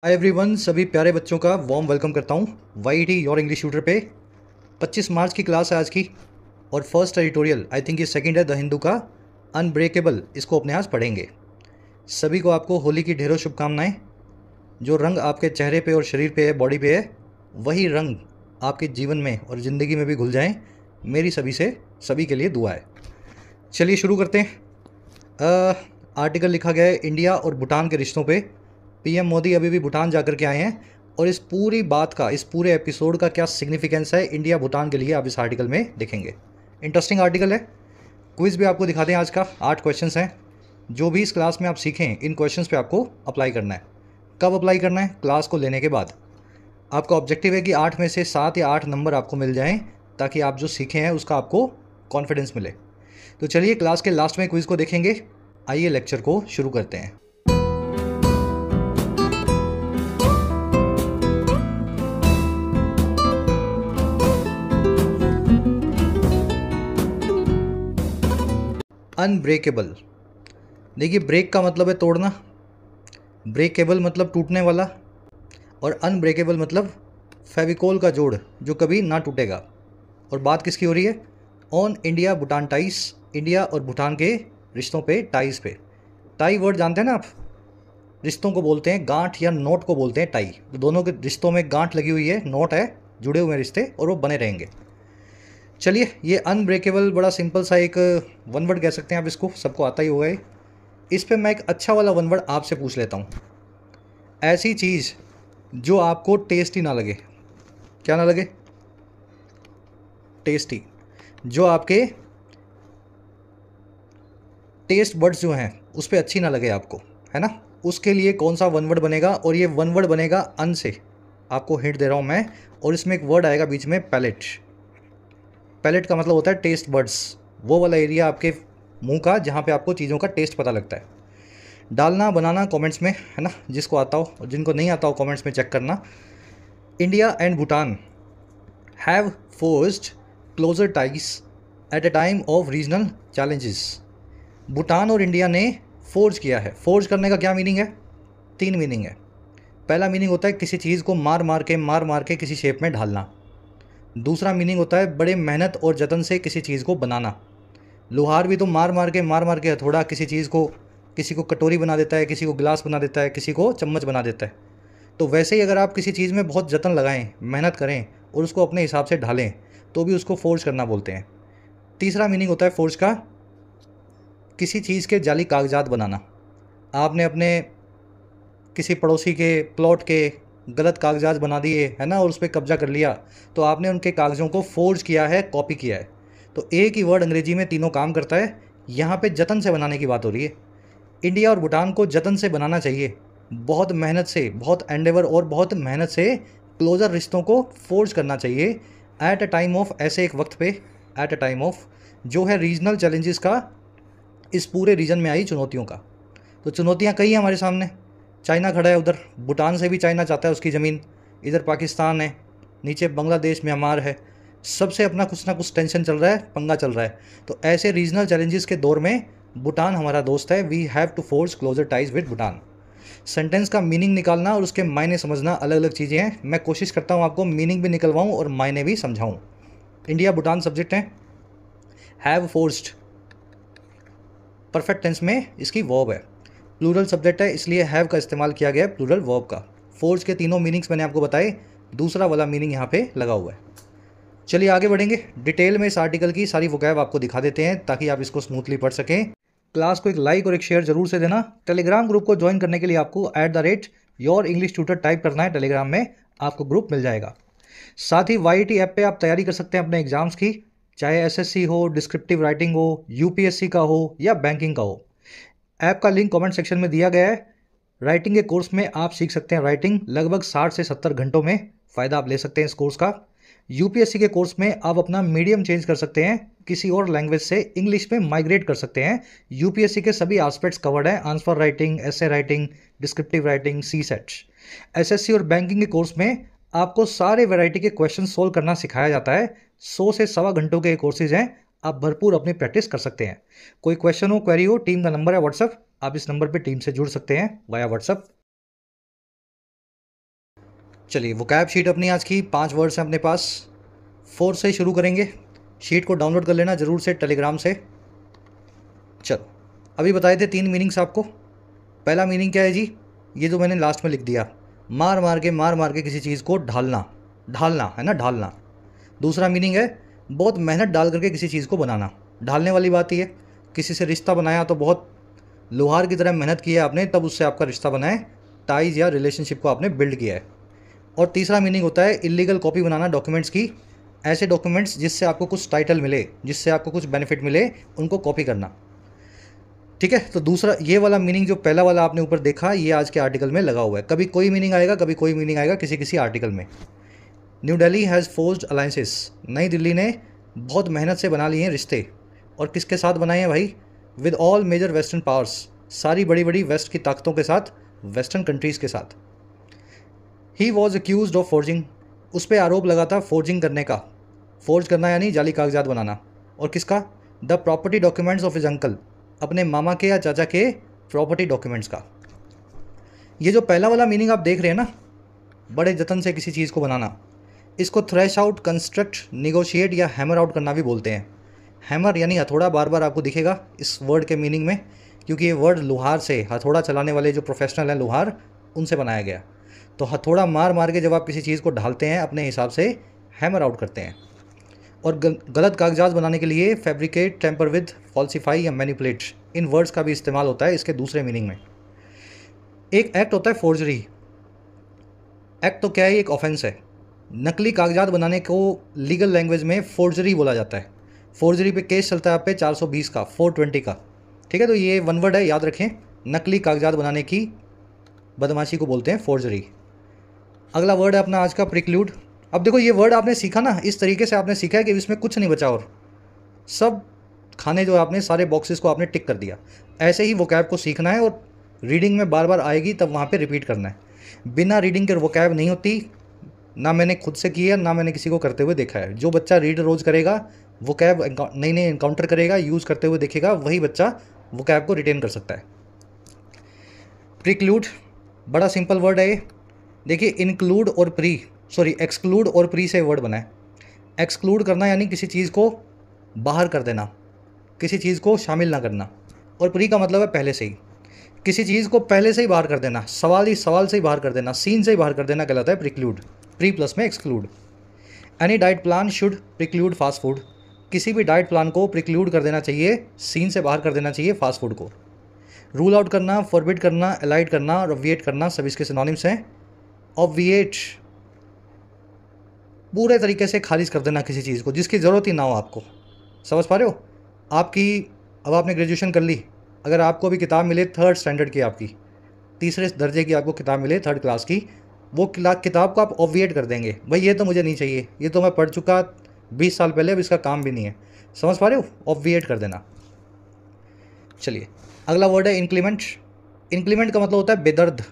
Hi everyone, सभी प्यारे बच्चों का वार्म वेलकम करता हूँ वाईटी योर इंग्लिश ट्यूटर पे। 25 मार्च की क्लास है आज की और फर्स्ट एडिटोरियल आई थिंक ये सेकंड है द हिंदू का अनब्रेकेबल, इसको अपने आज पढ़ेंगे। सभी को आपको होली की ढेरों शुभकामनाएं। जो रंग आपके चेहरे पे और शरीर पे है, बॉडी पे है, वही रंग आपके जीवन में और ज़िंदगी में भी घुल जाएं, मेरी सभी के लिए दुआ है। चलिए शुरू करते हैं। आर्टिकल लिखा गया है इंडिया और भूटान के रिश्तों पे। पीएम मोदी अभी भी भूटान जाकर के आए हैं और इस पूरी बात का, इस पूरे एपिसोड का क्या सिग्निफिकेंस है इंडिया भूटान के लिए, आप इस आर्टिकल में देखेंगे। इंटरेस्टिंग आर्टिकल है। क्विज़ भी आपको दिखा दें आज का। 8 क्वेश्चंस हैं। जो भी इस क्लास में आप सीखें, इन क्वेश्चंस पे आपको अप्लाई करना है। कब अप्लाई करना है? क्लास को लेने के बाद। आपका ऑब्जेक्टिव है कि 8 में से 7 या 8 नंबर आपको मिल जाएं, ताकि आप जो सीखे हैं उसका आपको कॉन्फिडेंस मिले। तो चलिए क्लास के लास्ट में क्विज़ को देखेंगे। आइए लेक्चर को शुरू करते हैं। अनब्रेकेबल। देखिए, ब्रेक का मतलब है तोड़ना, ब्रेकेबल मतलब टूटने वाला, और अनब्रेकेबल मतलब फेविकोल का जोड़ जो कभी ना टूटेगा। और बात किसकी हो रही है? On India Bhutan ties, India और भूटान के रिश्तों पे, टाइस पे। टाई वर्ड जानते हैं ना आप? रिश्तों को बोलते हैं गांठ, या नोट को बोलते हैं टाई। तो दोनों के रिश्तों में गांठ लगी हुई है, नोट है, जुड़े हुए रिश्ते, और वो बने रहेंगे। चलिए, ये अनब्रेकेबल बड़ा सिंपल सा एक वन वर्ड कह सकते हैं आप इसको, सबको आता ही होगा ये। इस पे मैं एक अच्छा वाला वन वर्ड आपसे पूछ लेता हूँ। ऐसी चीज़ जो आपको टेस्टी ना लगे। क्या ना लगे? टेस्टी। जो आपके टेस्ट बड्स जो हैं उस पर अच्छी ना लगे आपको, है ना? उसके लिए कौन सा वन वर्ड बनेगा? और ये वन वर्ड बनेगा अन से। आपको हिंट दे रहा हूँ मैं। और इसमें एक वर्ड आएगा बीच में, पैलेट। पैलेट का मतलब होता है टेस्ट बड्स, वो वाला एरिया आपके मुंह का जहाँ पे आपको चीज़ों का टेस्ट पता लगता है। डालना बनाना कमेंट्स में, है ना? जिसको आता हो, और जिनको नहीं आता हो कमेंट्स में चेक करना। India and Bhutan have forced closer ties at a time of regional challenges. Bhutan और इंडिया ने फोर्ज किया है। फोर्ज करने का क्या मीनिंग है? 3 मीनिंग है। पहला मीनिंग होता है किसी चीज़ को मार मार के किसी शेप में ढालना। दूसरा मीनिंग होता है बड़े मेहनत और जतन से किसी चीज़ को बनाना। लोहार भी तो मार मार के हथौड़ा किसी चीज़ को, किसी को कटोरी बना देता है, किसी को गिलास बना देता है, किसी को चम्मच बना देता है। तो वैसे ही अगर आप किसी चीज़ में बहुत जतन लगाएं, मेहनत करें और उसको अपने हिसाब से ढालें, तो भी उसको फोर्ज करना बोलते हैं। तीसरा मीनिंग होता है फोर्ज का, किसी चीज़ के जाली कागजात बनाना। आपने अपने किसी पड़ोसी के प्लॉट के गलत कागजात बना दिए, है ना, और उस पर कब्जा कर लिया, तो आपने उनके कागज़ों को फोर्ज किया है, कॉपी किया है। तो एक ही वर्ड अंग्रेजी में तीनों काम करता है। यहाँ पे जतन से बनाने की बात हो रही है। इंडिया और भूटान को जतन से बनाना चाहिए, बहुत मेहनत से, बहुत एंडेवर और बहुत मेहनत से क्लोज़र रिश्तों को फोर्ज करना चाहिए एट अ टाइम ऑफ, ऐसे एक वक्त पे, एट अ टाइम ऑफ जो है रीजनल चैलेंजेस का, इस पूरे रीजन में आई चुनौतियों का। तो चुनौतियाँ कई हैं हमारे सामने। चाइना खड़ा है उधर, भूटान से भी चाइना चाहता है उसकी ज़मीन। इधर पाकिस्तान है, नीचे बांग्लादेश, म्यांमार है। सबसे अपना कुछ ना कुछ टेंशन चल रहा है, पंगा चल रहा है। तो ऐसे रीजनल चैलेंजेस के दौर में भूटान हमारा दोस्त है। We have to force closer ties with Bhutan. Sentence का मीनिंग निकालना और उसके मायने समझना अलग अलग चीज़ें हैं। मैं कोशिश करता हूँ आपको मीनिंग भी निकलवाऊँ और मायने भी समझाऊँ। इंडिया भूटान सब्जेक्ट हैं। हैव फोर्स्ड परफेक्ट टेंस में इसकी वर्ब है। प्लूरल सब्जेक्ट है, इसलिए हैव का इस्तेमाल किया गया है प्लूरल वर्ब का। फोर्स के तीनों मीनिंग्स मैंने आपको बताए, दूसरा वाला मीनिंग यहाँ पे लगा हुआ है। चलिए आगे बढ़ेंगे। डिटेल में इस आर्टिकल की सारी वोकैब आपको दिखा देते हैं ताकि आप इसको स्मूथली पढ़ सकें। क्लास को एक लाइक और एक शेयर जरूर से देना। टेलीग्राम ग्रुप को ज्वाइन करने के लिए आपको @योर इंग्लिश ट्यूटर टाइप करना है। टेलीग्राम में आपको ग्रुप मिल जाएगा। साथ ही वाईटी ऐप पे आप तैयारी कर सकते हैं अपने एग्जाम्स की, चाहे एसएससी हो, डिस्क्रिप्टिव राइटिंग हो, यूपीएससी का हो या बैंकिंग का हो। ऐप का लिंक कमेंट सेक्शन में दिया गया है। राइटिंग के कोर्स में आप सीख सकते हैं राइटिंग लगभग 60 से 70 घंटों में। फ़ायदा आप ले सकते हैं इस कोर्स का। यूपीएससी के कोर्स में आप अपना मीडियम चेंज कर सकते हैं, किसी और लैंग्वेज से इंग्लिश में माइग्रेट कर सकते हैं। यूपीएससी के सभी एस्पेक्ट्स कवर्ड हैं, answer writing, essay writing, descriptive writing, C SAT. SSC और बैंकिंग के कोर्स में आपको सारे वैरायटी के क्वेश्चन सोल्व करना सिखाया जाता है। 100 से सवा घंटों के कोर्सेज हैं, आप भरपूर अपनी प्रैक्टिस कर सकते हैं। कोई क्वेश्चन हो, क्वेरी हो, टीम का नंबर है व्हाट्सअप, आप इस नंबर पर टीम से जुड़ सकते हैं वाया व्हाट्सअप। चलिए वोकैब शीट अपनी आज की 5 वर्ड्स हैं अपने पास। 4 से शुरू करेंगे। शीट को डाउनलोड कर लेना ज़रूर से टेलीग्राम से। चलो अभी बताए थे 3 मीनिंग्स आपको। पहला मीनिंग क्या है जी, ये जो मैंने लास्ट में लिख दिया, मार मार के किसी चीज़ को ढालना, ढालना है ना, ढालना। दूसरा मीनिंग है बहुत मेहनत डाल करके किसी चीज़ को बनाना। ढालने वाली बात ही है, किसी से रिश्ता बनाया तो बहुत लोहार की तरह मेहनत की है आपने, तब उससे आपका रिश्ता बना है, टाइज या रिलेशनशिप को आपने बिल्ड किया है। और तीसरा मीनिंग होता है इलीगल कॉपी बनाना डॉक्यूमेंट्स की। ऐसे डॉक्यूमेंट्स जिससे आपको कुछ टाइटल मिले, जिससे आपको कुछ बेनिफिट मिले, उनको कॉपी करना। ठीक है, तो दूसरा ये वाला मीनिंग जो पहला वाला आपने ऊपर देखा, ये आज के आर्टिकल में लगा हुआ है। कभी कोई मीनिंग आएगा, कभी कोई मीनिंग आएगा किसी किसी आर्टिकल में। New Delhi has forged alliances, नई दिल्ली ने बहुत मेहनत से बना लिए हैं रिश्ते। और किसके साथ बनाए हैं भाई? With all major western powers, सारी बड़ी बड़ी वेस्ट की ताकतों के साथ, वेस्टर्न कंट्रीज़ के साथ। He was accuse of forging, उस पर आरोप लगा था फोर्जिंग करने का। फोर्ज करना यानी जाली कागजात बनाना। और किसका? The property documents of his uncle, अपने मामा के या चाचा के प्रॉपर्टी डॉक्यूमेंट्स का। ये जो पहला वाला मीनिंग आप देख रहे हैं ना, बड़े जतन से किसी चीज़ को बनाना, इसको थ्रेश आउट, कंस्ट्रक्ट, निगोशिएट या हैमर आउट करना भी बोलते हैं। हैमर यानी हथौड़ा, बार बार आपको दिखेगा इस वर्ड के मीनिंग में, क्योंकि ये वर्ड लोहार से, हथौड़ा चलाने वाले जो प्रोफेशनल हैं लोहार, उनसे बनाया गया। तो हथौड़ा मार के जब आप किसी चीज़ को ढालते हैं अपने हिसाब से, हैमर आउट करते हैं। और गलत कागजात बनाने के लिए फैब्रिकेट, टेम्पर विद, फॉल्सीफाई या मैनिपुलेट, इन वर्ड्स का भी इस्तेमाल होता है इसके दूसरे मीनिंग में। एक एक्ट होता है फोर्जरी। एक्ट तो क्या है, एक ऑफेंस है। नकली कागजात बनाने को लीगल लैंग्वेज में फोर्जरी बोला जाता है। फोर्जरी पे केस चलता है आप पे 420 का, 420 का। ठीक है, तो ये वन वर्ड है, याद रखें। नकली कागजात बनाने की बदमाशी को बोलते हैं फोर्जरी। अगला वर्ड है अपना आज का प्रिक्लूड। अब देखो ये वर्ड आपने सीखा ना, इस तरीके से आपने सीखा है कि इसमें कुछ नहीं बचा और सब खाने जो आपने सारे बॉक्सेस को आपने टिक कर दिया। ऐसे ही वोकैब को सीखना है और रीडिंग में बार बार आएगी तब वहाँ पे रिपीट करना है। बिना रीडिंग के वोकैब नहीं होती, ना मैंने खुद से की है ना मैंने किसी को करते हुए देखा है। जो बच्चा रीड रोज़ करेगा, वोकैब नई नई इनकाउंटर करेगा, यूज़ करते हुए देखेगा, वही बच्चा वोकैब को रिटेन कर सकता है। प्रिक्लूड बड़ा सिंपल वर्ड है ये। देखिए इंक्लूड और एक्सक्लूड और प्री से वर्ड बना है। एक्सक्लूड करना यानी किसी चीज़ को बाहर कर देना, किसी चीज़ को शामिल ना करना। और प्री का मतलब है पहले से ही, किसी चीज़ को पहले से ही बाहर कर देना, सवाल से ही बाहर कर देना, सीन से ही बाहर कर देना कहलाता है प्रिक्लूड। प्री प्लस में exclude. Any diet plan should preclude fast food, किसी भी डाइट प्लान को प्रिक्लूड कर देना चाहिए, सीन से बाहर कर देना चाहिए फास्ट फूड को। रूल आउट करना, फॉरबिड करना, एलाइड करना और ऑब्विएट करना, सभी इसके सिनोनिम्स हैं। ऑब्विएट पूरे तरीके से खारिज कर देना किसी चीज़ को जिसकी ज़रूरत ही ना हो आपको। समझ पा रहे हो? अब आपने ग्रेजुएशन कर ली, अगर आपको अभी किताब मिले 3rd स्टैंडर्ड की, आपकी 3रे दर्जे की आपको किताब मिले 3rd क्लास की, वो किताब को आप ऑब्विएट कर देंगे, भाई ये तो मुझे नहीं चाहिए, ये तो मैं पढ़ चुका 20 साल पहले, अब इसका काम भी नहीं है। समझ पा रहे हो? ऑब्विएट कर देना। चलिए अगला वर्ड है इंक्लीमेंट। इंक्लीमेंट का मतलब होता है बेदर्द।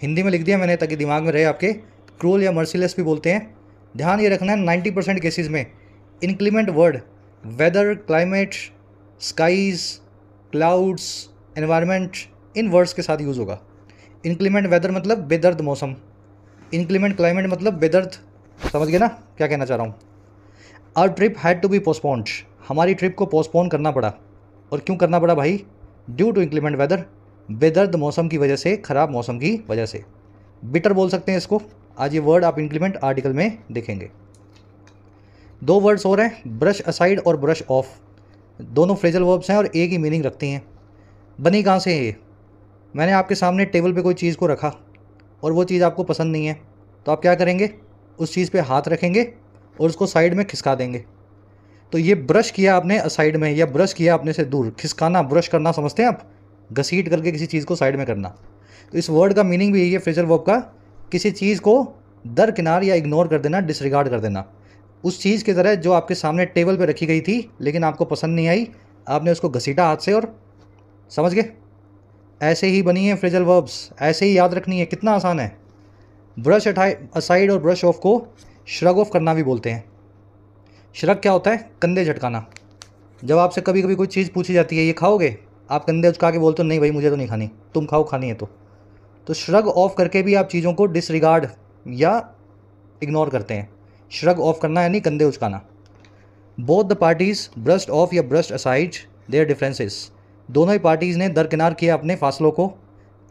हिंदी में लिख दिया मैंने ताकि दिमाग में रहे आपके। क्रूअल या मर्सीलेस भी बोलते हैं। ध्यान ये रखना है 90% केसेस में inclement word weather, climate, skies, clouds, environment, इन वर्ड्स के साथ यूज़ होगा। इंक्लीमेंट वेदर मतलब बेदर्द मौसम, इंक्लीमेंट क्लाइमेट मतलब बेदर्द। समझ गए ना क्या कहना चाह रहा हूँ? Our trip had to be postponed, हमारी ट्रिप को पोस्टपोन करना पड़ा। और क्यों करना पड़ा भाई? ड्यू टू इंक्लीमेंट वेदर, बेदर्द मौसम की वजह से, ख़राब मौसम की वजह से। बिटर बोल सकते हैं इसको। आज ये वर्ड आप इंक्लीमेंट आर्टिकल में देखेंगे। 2 वर्ड्स और हैं, ब्रश असाइड और ब्रश ऑफ। दोनों फ्रेजल वर्ब्स हैं और एक ही मीनिंग रखती हैं। बनी कहाँ से है ये? मैंने आपके सामने टेबल पे कोई चीज़ को रखा और वो चीज़ आपको पसंद नहीं है, तो आप क्या करेंगे? उस चीज़ पे हाथ रखेंगे और उसको साइड में खिसका देंगे। तो ये ब्रश किया आपने असाइड में, या ब्रश किया अपने से दूर। खिसकाना, ब्रश करना समझते हैं आप? घसीट करके किसी चीज़ को साइड में करना। तो इस वर्ड का मीनिंग भी यही है फ्रेजल वर्ब का, किसी चीज़ को दरकिनार या इग्नोर कर देना, डिसरिगार्ड कर देना। उस चीज़ की तरह जो आपके सामने टेबल पे रखी गई थी लेकिन आपको पसंद नहीं आई, आपने उसको घसीटा हाथ से और समझ गए? ऐसे ही बनी है फ्रेजल वर्ब्स, ऐसे ही याद रखनी है। कितना आसान है। ब्रश असाइड और ब्रश ऑफ को श्रग ऑफ करना भी बोलते हैं। श्रग क्या होता है? कंधे झटकाना। जब आपसे कभी कभी कोई चीज़ पूछी जाती है ये खाओगे, आप कंधे उचका के बोलते हो नहीं भाई मुझे तो नहीं खानी, तुम खाओ, खानी है तो श्रग ऑफ करके भी आप चीज़ों को डिसरिगार्ड या इग्नोर करते हैं। श्रग ऑफ करना यानी कंधे उचकाना। Both the parties brushed off या ब्रस्ट असाइड देयर डिफरेंसेस, दोनों ही पार्टीज़ ने दरकिनार किया अपने फासलों को।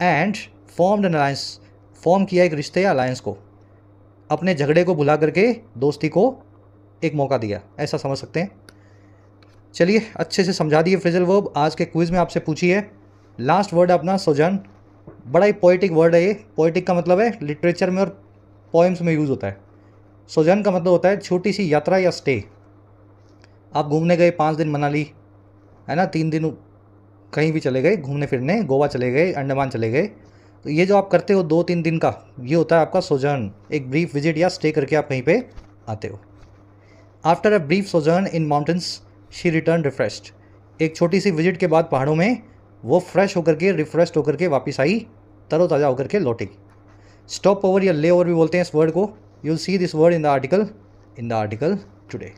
And formed an alliance, form किया एक रिश्ते या अलायंस को, अपने झगड़े को भुला करके दोस्ती को एक मौका दिया, ऐसा समझ सकते हैं। चलिए अच्छे से समझा दिए फ्रेजल वर्ब। आज के क्विज़ में आपसे पूछी है। लास्ट वर्ड है अपना सोजर्न। बड़ा ही पोइटिक वर्ड है ये। पोइटिक का मतलब है लिटरेचर में और पोएम्स में यूज़ होता है। सोजर्न का मतलब होता है छोटी सी यात्रा या स्टे। आप घूमने गए 5 दिन मनाली, है ना, 3 दिन कहीं भी चले गए घूमने फिरने, गोवा चले गए, अंडमान चले गए, तो ये जो आप करते हो 2-3 दिन का, ये होता है आपका सोजर्न। एक ब्रीफ विजिट या स्टे करके आप कहीं पे आते हो। After a brief sojourn in mountains she return refreshed, एक छोटी सी विजिट के बाद पहाड़ों में वो फ्रेश होकर के, रिफ्रेश्ड होकर के वापस आई, तरोताज़ा होकर के लौटी। स्टॉप ओवर या ले ओवर भी बोलते हैं इस वर्ड को। You will see this word in the article today.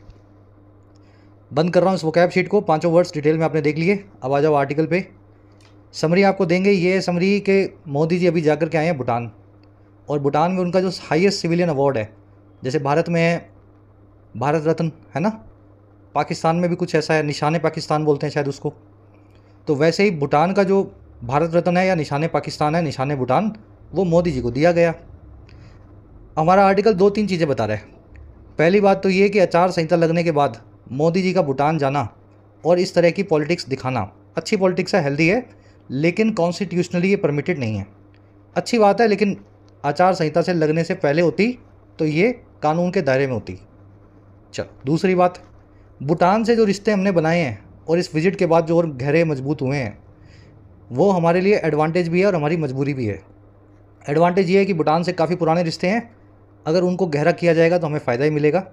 बंद कर रहा हूँ इस वोकैब शीट को। 5 वर्ड्स डिटेल में आपने देख लिए। अब आ जाओ आर्टिकल पे। समरी आपको देंगे। ये समरी के मोदी जी अभी जाकर के आए हैं भूटान, और भूटान में उनका जो हाईएस्ट सिविलियन अवार्ड है, जैसे भारत में है भारत रत्न, है ना, पाकिस्तान में भी कुछ ऐसा है, निशाने पाकिस्तान बोलते हैं शायद उसको, तो वैसे ही भूटान का जो भारत रत्न है या निशाने पाकिस्तान है, निशाने भूटान, वो मोदी जी को दिया गया। हमारा आर्टिकल 2-3 चीज़ें बता रहा है। पहली बात तो ये कि आचार संहिता लगने के बाद मोदी जी का भूटान जाना और इस तरह की पॉलिटिक्स दिखाना अच्छी पॉलिटिक्स है, हेल्दी है, लेकिन कॉन्स्टिट्यूशनली ये परमिटेड नहीं है। अच्छी बात है, लेकिन आचार संहिता से लगने से पहले होती तो ये कानून के दायरे में होती। चलो दूसरी बात, भूटान से जो रिश्ते हमने बनाए हैं और इस विजिट के बाद जो और गहरे मजबूत हुए हैं, वो हमारे लिए एडवांटेज भी है और हमारी मजबूरी भी है। एडवांटेज ये है कि भूटान से काफ़ी पुराने रिश्ते हैं, अगर उनको गहरा किया जाएगा तो हमें फ़ायदा ही मिलेगा।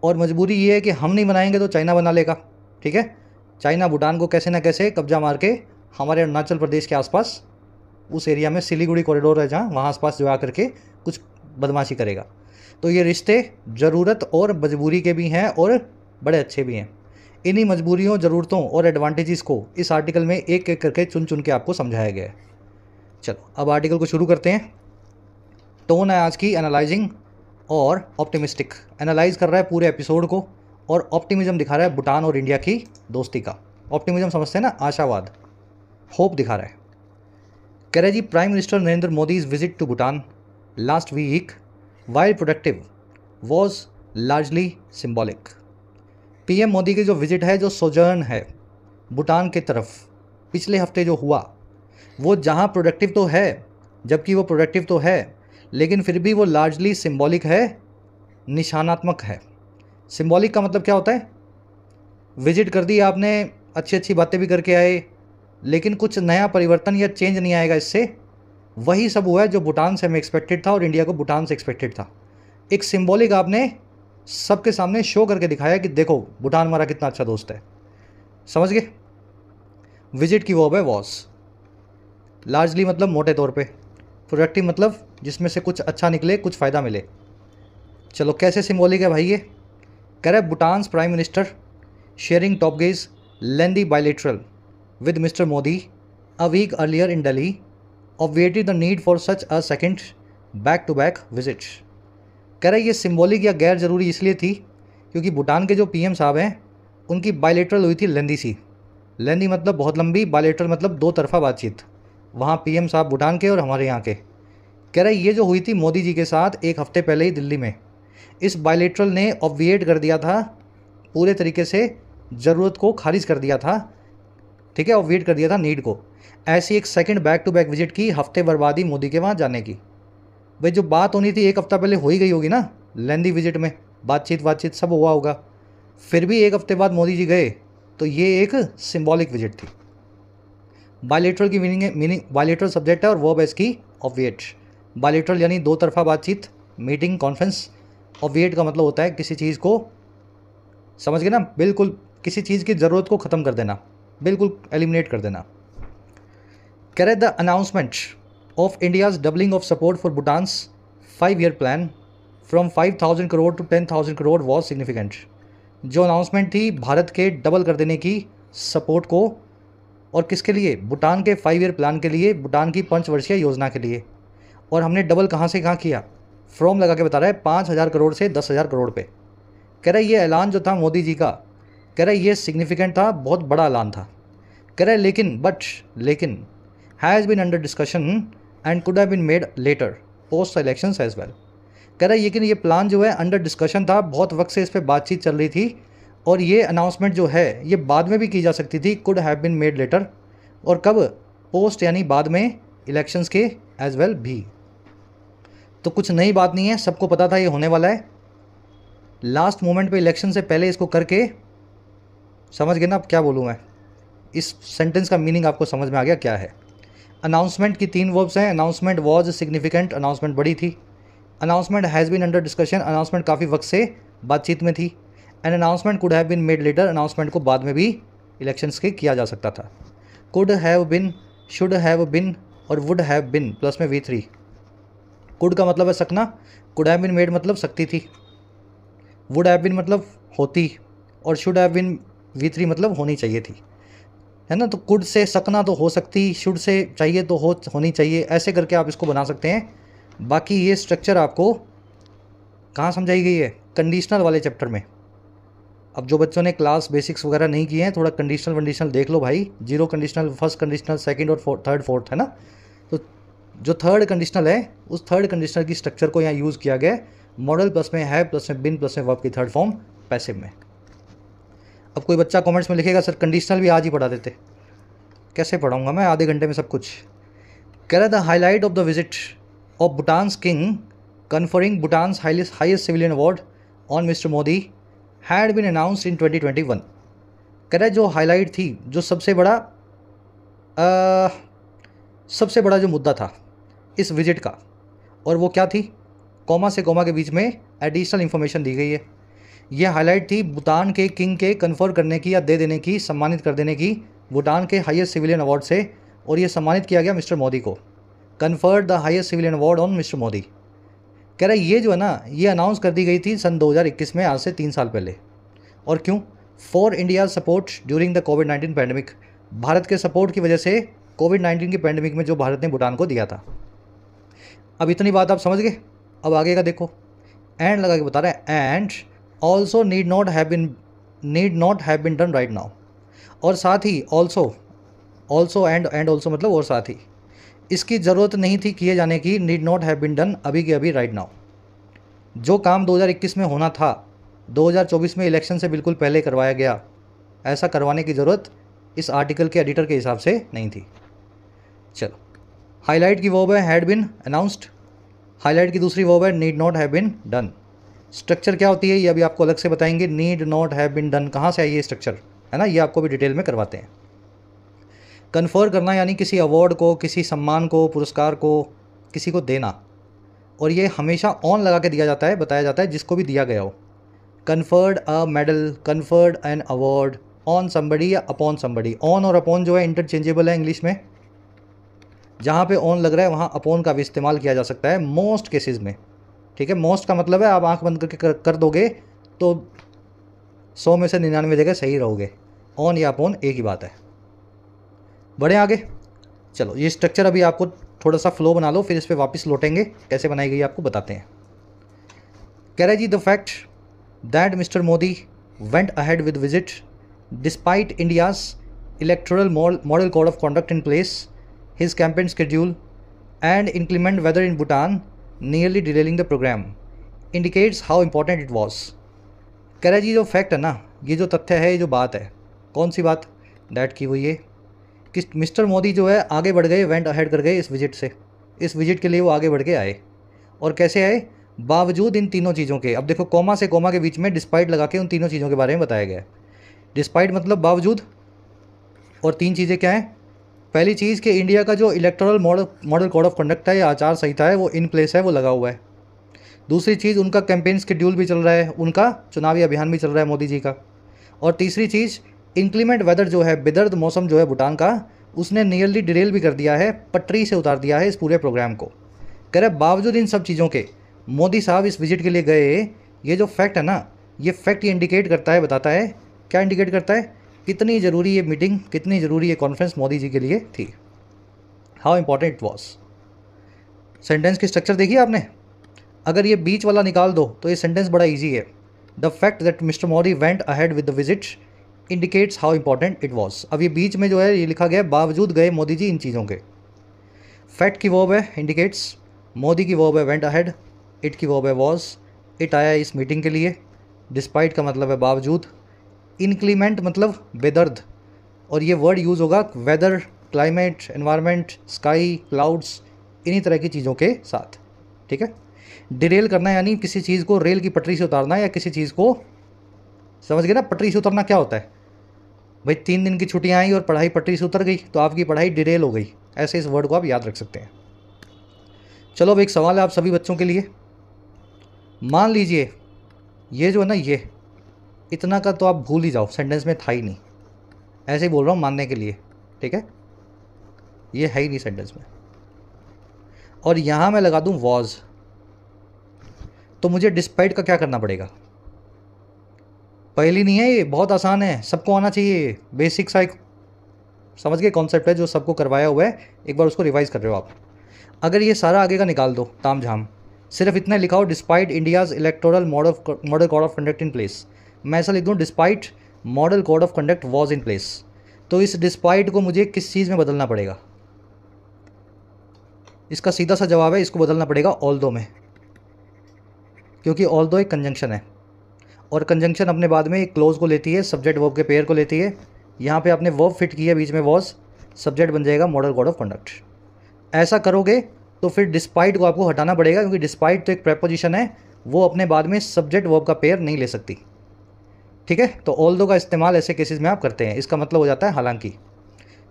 और मजबूरी ये है कि हम नहीं बनाएंगे तो चाइना बना लेगा। ठीक है, चाइना भूटान को कैसे ना कैसे कब्जा मार के हमारे अरुणाचल प्रदेश के आसपास उस एरिया में सिलीगुड़ी कॉरिडोर है जहाँ, वहाँ आसपास जो आकर के कुछ बदमाशी करेगा। तो ये रिश्ते ज़रूरत और मजबूरी के भी हैं और बड़े अच्छे भी हैं। इन्हीं मजबूरियों, ज़रूरतों और एडवांटेजेस को इस आर्टिकल में एक एक करके चुन चुन के आपको समझाया गया है। चलो अब आर्टिकल को शुरू करते हैं। टोन है आज की एनालाइजिंग और ऑप्टिमिस्टिक। एनालाइज कर रहा है पूरे एपिसोड को और ऑप्टिमिज्म दिखा रहा है भूटान और इंडिया की दोस्ती का। ऑप्टिमिज्म समझते हैं ना, आशावाद, होप दिखा रहा है। कह रहे जी, prime minister Narendra Modi's visit to Bhutan last week while productive was largely symbolic. PM Modi की जो विजिट है, जो सोजर्न है भूटान की तरफ पिछले हफ्ते जो हुआ, वो जहाँ प्रोडक्टिव तो है, जबकि वो प्रोडक्टिव तो है, लेकिन फिर भी वो लार्जली सिंबॉलिक है, निशानात्मक है। सिंबॉलिक का मतलब क्या होता है? विजिट कर दी आपने, अच्छी अच्छी बातें भी करके आए, लेकिन कुछ नया परिवर्तन या चेंज नहीं आएगा इससे। वही सब हुआ है जो भूटान से हमें एक्सपेक्टेड था और इंडिया को भूटान से एक्सपेक्टेड था। एक सिंबॉलिक आपने सबके सामने शो करके दिखाया कि देखो भूटान हमारा कितना अच्छा दोस्त है। समझ गए? विजिट की वर्ब है वॉज। लार्जली मतलब मोटे तौर पे, प्रोडक्टिव मतलब जिसमें से कुछ अच्छा निकले, कुछ फ़ायदा मिले। चलो कैसे सिंबॉलिक है भाई ये? कह रहा है Bhutan's prime minister Tshering Tobgay's lengthy bilateral with mister Modi a week earlier in Delhi obviated the need for such a second back to back visit. कह रहा है ये सिंबॉलिक या गैर ज़रूरी इसलिए थी क्योंकि भूटान के जो पीएम साहब हैं उनकी बायलेटरल हुई थी लेंदी सी। लेंदी मतलब बहुत लंबी, बायलेटरल मतलब दो तरफा बातचीत, वहाँ पीएम साहब भूटान के और हमारे यहाँ के। कह रहा है ये जो हुई थी मोदी जी के साथ 1 हफ्ते पहले ही दिल्ली में, इस बायलेटरल ने ऑब्विएट कर दिया था, पूरे तरीके से ज़रूरत को खारिज कर दिया था। ठीक है, ऑब्विएट कर दिया था नीड को। ऐसी एक second back to back visit की, हफ्ते बर्बादी मोदी के वहाँ जाने की। भाई जो बात होनी थी 1 हफ्ता पहले हो ही गई होगी ना, लेंदी विजिट में बातचीत सब हुआ होगा, फिर भी 1 हफ्ते बाद मोदी जी गए, तो ये एक सिंबॉलिक विजिट थी। बायलेटरल की मीनिंग बायलेटरल सब्जेक्ट है और वर्ब है इसकी ऑब्विएट। बायलेटरल यानी दो तरफा बातचीत, मीटिंग, कॉन्फ्रेंस। ऑब्विएट का मतलब होता है किसी चीज़ को, समझ गए ना, बिल्कुल किसी चीज़ की ज़रूरत को ख़त्म कर देना, बिल्कुल एलिमिनेट कर देना। कह रहे the announcement of India's doubling of support for Bhutan's 5-year plan from 5,000 crore to 10,000 crore was significant. जो अनाउंसमेंट थी भारत के डबल कर देने की सपोर्ट को, और किसके लिए? भूटान के 5-year प्लान के लिए, भूटान की 5 वर्षीय योजना के लिए। और हमने डबल कहाँ से कहाँ किया? फ्रॉम लगा के बता रहा है 5,000 करोड़ से 10,000 करोड़ पे। कह रहा है ये ऐलान जो था मोदी जी का, कह रहा है ये सिग्निफिकेंट था, बहुत बड़ा ऐलान था। कह रहा है लेकिन has been under discussion and could have been made later post elections as well. कह रहा है लेकिन ये प्लान जो है अंडर डिस्कशन था, बहुत वक्त से इस पर बातचीत चल रही थी और ये अनाउंसमेंट जो है ये बाद में भी की जा सकती थी, could have been made later, और कब, पोस्ट यानी बाद में इलेक्शंस के एज वेल भी। तो कुछ नई बात नहीं है, सबको पता था ये होने वाला है। लास्ट मोमेंट पे इलेक्शन से पहले इसको करके, समझ गए ना अब क्या बोलूँ मैं, इस सेंटेंस का मीनिंग आपको समझ में आ गया क्या है। अनाउंसमेंट की 3 वर्ब्स हैं। अनाउंसमेंट वॉज सिग्निफिकेंट, अनाउंसमेंट बड़ी थी। Announcement has been under discussion, announcement काफ़ी वक्त से बातचीत में थी। And announcement could have been made later, announcement को बाद में भी इलेक्शंस के किया जा सकता था। Could have been, should have been और वुड हैव बिन प्लस में V3। कुड का मतलब है सकना, कुड हैव बिन मेड मतलब सकती थी, वुड हैव बिन मतलब होती, और शुड हैव बिन V3 मतलब होनी चाहिए थी, है ना। तो कुड से सकना तो हो सकती, शुड से चाहिए तो होनी चाहिए, ऐसे करके आप इसको बना सकते हैं। बाकी ये स्ट्रक्चर आपको कहाँ समझाई गई है, कंडीशनल वाले चैप्टर में। अब जो बच्चों ने क्लास बेसिक्स वगैरह नहीं किए हैं, थोड़ा कंडीशनल वंडीशनल देख लो भाई। 0 कंडीशनल, फर्स्ट कंडीशनल, सेकंड और थर्ड फोर्थ, है ना। तो जो थर्ड कंडीशनल है उस थर्ड कंडीशनल की स्ट्रक्चर को यहाँ यूज़ किया गया है। मॉडल प्लस में है प्लस में बिन प्लस में वर्ब की थर्ड फॉर्म पैसिव में। अब कोई बच्चा कमेंट्स में लिखेगा सर कंडीशनल भी आज ही पढ़ा देते, कैसे पढ़ाऊँगा मैं आधे घंटे में सब कुछ। कह रहा the highlight of the visit of Bhutan's king conferring Bhutan's highest civilian award on Mr. Modi had been announced in 2021। कह रहा है जो हाईलाइट थी, जो सबसे बड़ा जो मुद्दा था इस विजिट का, और वो क्या थी, कॉमा से कॉमा के बीच में एडिशनल इन्फॉर्मेशन दी गई है। ये हाईलाइट थी भूटान के किंग के कन्फर करने की या दे देने की, सम्मानित कर देने की भूटान के हाईएस्ट सिविलियन अवार्ड से, और ये सम्मानित किया गया मिस्टर मोदी को। Conferred the highest civilian award on mister Modi. कह रहा है ये जो है ना, ये अनाउंस कर दी गई थी सन 2021 में, आज से 3 साल पहले। और क्यों, for India support during the covid pandemic, Bharat के सपोर्ट की वजह से कोविड-19 की पैंडमिक में जो भारत ने भूटान को दिया था। अब इतनी बात आप समझ गए, अब आगे का देखो। एंड लगा के बता रहा है and also need not have been done right now, और साथ ही ऑल्सो एंड ऑल्सो मतलब और साथ ही, इसकी ज़रूरत नहीं थी किए जाने की, need not have been done, अभी के अभी राइट नाउ। जो काम 2021 में होना था 2024 में इलेक्शन से बिल्कुल पहले करवाया गया, ऐसा करवाने की ज़रूरत इस आर्टिकल के एडिटर के हिसाब से नहीं थी। चलो, हाईलाइट की वर्ब है हैड बिन अनाउंस्ड, हाईलाइट की दूसरी वर्ब है need not have been done. Structure क्या होती है ये अभी आपको अलग से बताएंगे। Need not have been done कहाँ से आई ये स्ट्रक्चर, है ना, ये आपको भी डिटेल में करवाते हैं। कन्फर करना यानी किसी अवार्ड को, किसी सम्मान को, पुरस्कार को किसी को देना, और ये हमेशा ऑन लगा के दिया जाता है, बताया जाता है जिसको भी दिया गया हो। Conferred a medal, conferred an award on somebody या अपॉन समबडी। ऑन और अपॉन जो है इंटरचेंजेबल है इंग्लिश में, जहाँ पे ऑन लग रहा है वहाँ अपॉन का भी इस्तेमाल किया जा सकता है मोस्ट केसेस में, ठीक है। मोस्ट का मतलब है आप आंख बंद करके कर दोगे तो 100 में से 99 जगह सही रहोगे। ऑन या अपॉन एक ही बात है। बढ़े आगे, चलो ये स्ट्रक्चर अभी आपको थोड़ा सा फ्लो बना लो, फिर इस पर वापस लौटेंगे, कैसे बनाई गई आपको बताते हैं। कह रहा है जी the fact that mister Modi went ahead with visit despite India's electoral model code of conduct in place, his campaign schedule and inclement weather in Bhutan nearly delaying the programme indicates how important it was. कह रहा है जी जो fact है ना, ये जो तथ्य है, ये जो बात है, कौन सी बात, दैट की हुई है कि मिस्टर मोदी जो है आगे बढ़ गए, वेंट अहेड कर गए इस विजिट से, इस विजिट के लिए वो आगे बढ़ के आए। और कैसे आए, बावजूद इन तीनों चीज़ों के। अब देखो कॉमा से कॉमा के बीच में डिस्पाइट लगा के उन तीनों चीज़ों के बारे में बताया गया है। डिस्पाइट मतलब बावजूद, और 3 चीज़ें क्या हैं। पहली चीज़ कि इंडिया का जो electoral model code of conduct है या आचार संहिता है वो इन प्लेस है, वो लगा हुआ है। दूसरी चीज़ उनका कैंपेन शेड्यूल भी चल रहा है, उनका चुनावी अभियान भी चल रहा है मोदी जी का। और तीसरी चीज़ इंक्लीमेंट वेदर जो है, बेदर्द मौसम जो है भूटान का, उसने नियरली डिरेल भी कर दिया है, पटरी से उतार दिया है इस पूरे प्रोग्राम को। कह रहे बावजूद इन सब चीज़ों के मोदी साहब इस विजिट के लिए गए। ये जो फैक्ट है ना, ये फैक्ट ये इंडिकेट करता है, बताता है क्या इंडिकेट करता है, कितनी ज़रूरी ये मीटिंग, कितनी ज़रूरी ये कॉन्फ्रेंस मोदी जी के लिए थी, how important it was. Sentence की स्ट्रक्चर देखिए आपने। अगर ये बीच वाला निकाल दो तो ये सेंटेंस बड़ा ईजी है। The fact that mister Modi went ahead with the visit indicates how important it was. अब ये बीच में जो है ये लिखा गया है बावजूद गए मोदी जी इन चीज़ों के। फैक्ट की वर्ब है इंडिकेट्स, मोदी की वर्ब है वेंट अहेड, इट की वर्ब है वॉज, इट आया इस मीटिंग के लिए, डिस्पाइट का मतलब है बावजूद, इनक्लीमेंट मतलब बेदर्द, और ये वर्ड यूज़ होगा weather, climate, environment, sky, clouds, इन्हीं तरह की चीज़ों के साथ। ठीक है। डिरेल करना यानी किसी चीज़ को रेल की पटरी से उतारना, या किसी चीज़ को, समझ गए ना, पटरी से उतरना क्या होता है भाई, 3 दिन की छुट्टियाँ आई और पढ़ाई पटरी से उतर गई तो आपकी पढ़ाई डिरेल हो गई। ऐसे इस वर्ड को आप याद रख सकते हैं। चलो अब एक सवाल है आप सभी बच्चों के लिए। मान लीजिए ये जो है ना, ये इतना का तो आप भूल ही जाओ, सेंटेंस में था ही नहीं, ऐसे ही बोल रहा हूँ मानने के लिए। ठीक है, ये है ही नहीं सेंटेंस में, और यहाँ मैं लगा दूँ वॉज, तो मुझे डिस्पाइट का क्या करना पड़ेगा। पहली नहीं है ये, बहुत आसान है, सबको आना चाहिए, बेसिक सा एक समझ के कॉन्सेप्ट है जो सबको करवाया हुआ है, एक बार उसको रिवाइज कर रहे हो आप। अगर ये सारा आगे का निकाल दो ताम झाम, सिर्फ इतना लिखाओ despite India's electoral model code of conduct in place, मैं ऐसा लिख दूँ despite model code of conduct was in place, तो इस डिस्पाइट को मुझे किस चीज़ में बदलना पड़ेगा। इसका सीधा सा जवाब है, इसको बदलना पड़ेगा ऑल्दो में, क्योंकि ऑल्दो एक कंजंक्शन है, और कंजंक्शन अपने बाद में एक क्लोज को लेती है, सब्जेक्ट वर्ब के पेयर को लेती है। यहाँ पे आपने वर्ब फिट किया बीच में वॉज, सब्जेक्ट बन जाएगा मॉडल कोड ऑफ कंडक्ट। ऐसा करोगे तो फिर डिस्पाइट को आपको हटाना पड़ेगा, क्योंकि डिस्पाइट तो एक प्रेपोजिशन है, वो अपने बाद में सब्जेक्ट वर्ब का पेयर नहीं ले सकती। ठीक है, तो ऑल्दो का इस्तेमाल ऐसे केसेस में आप करते हैं, इसका मतलब हो जाता है हालांकि।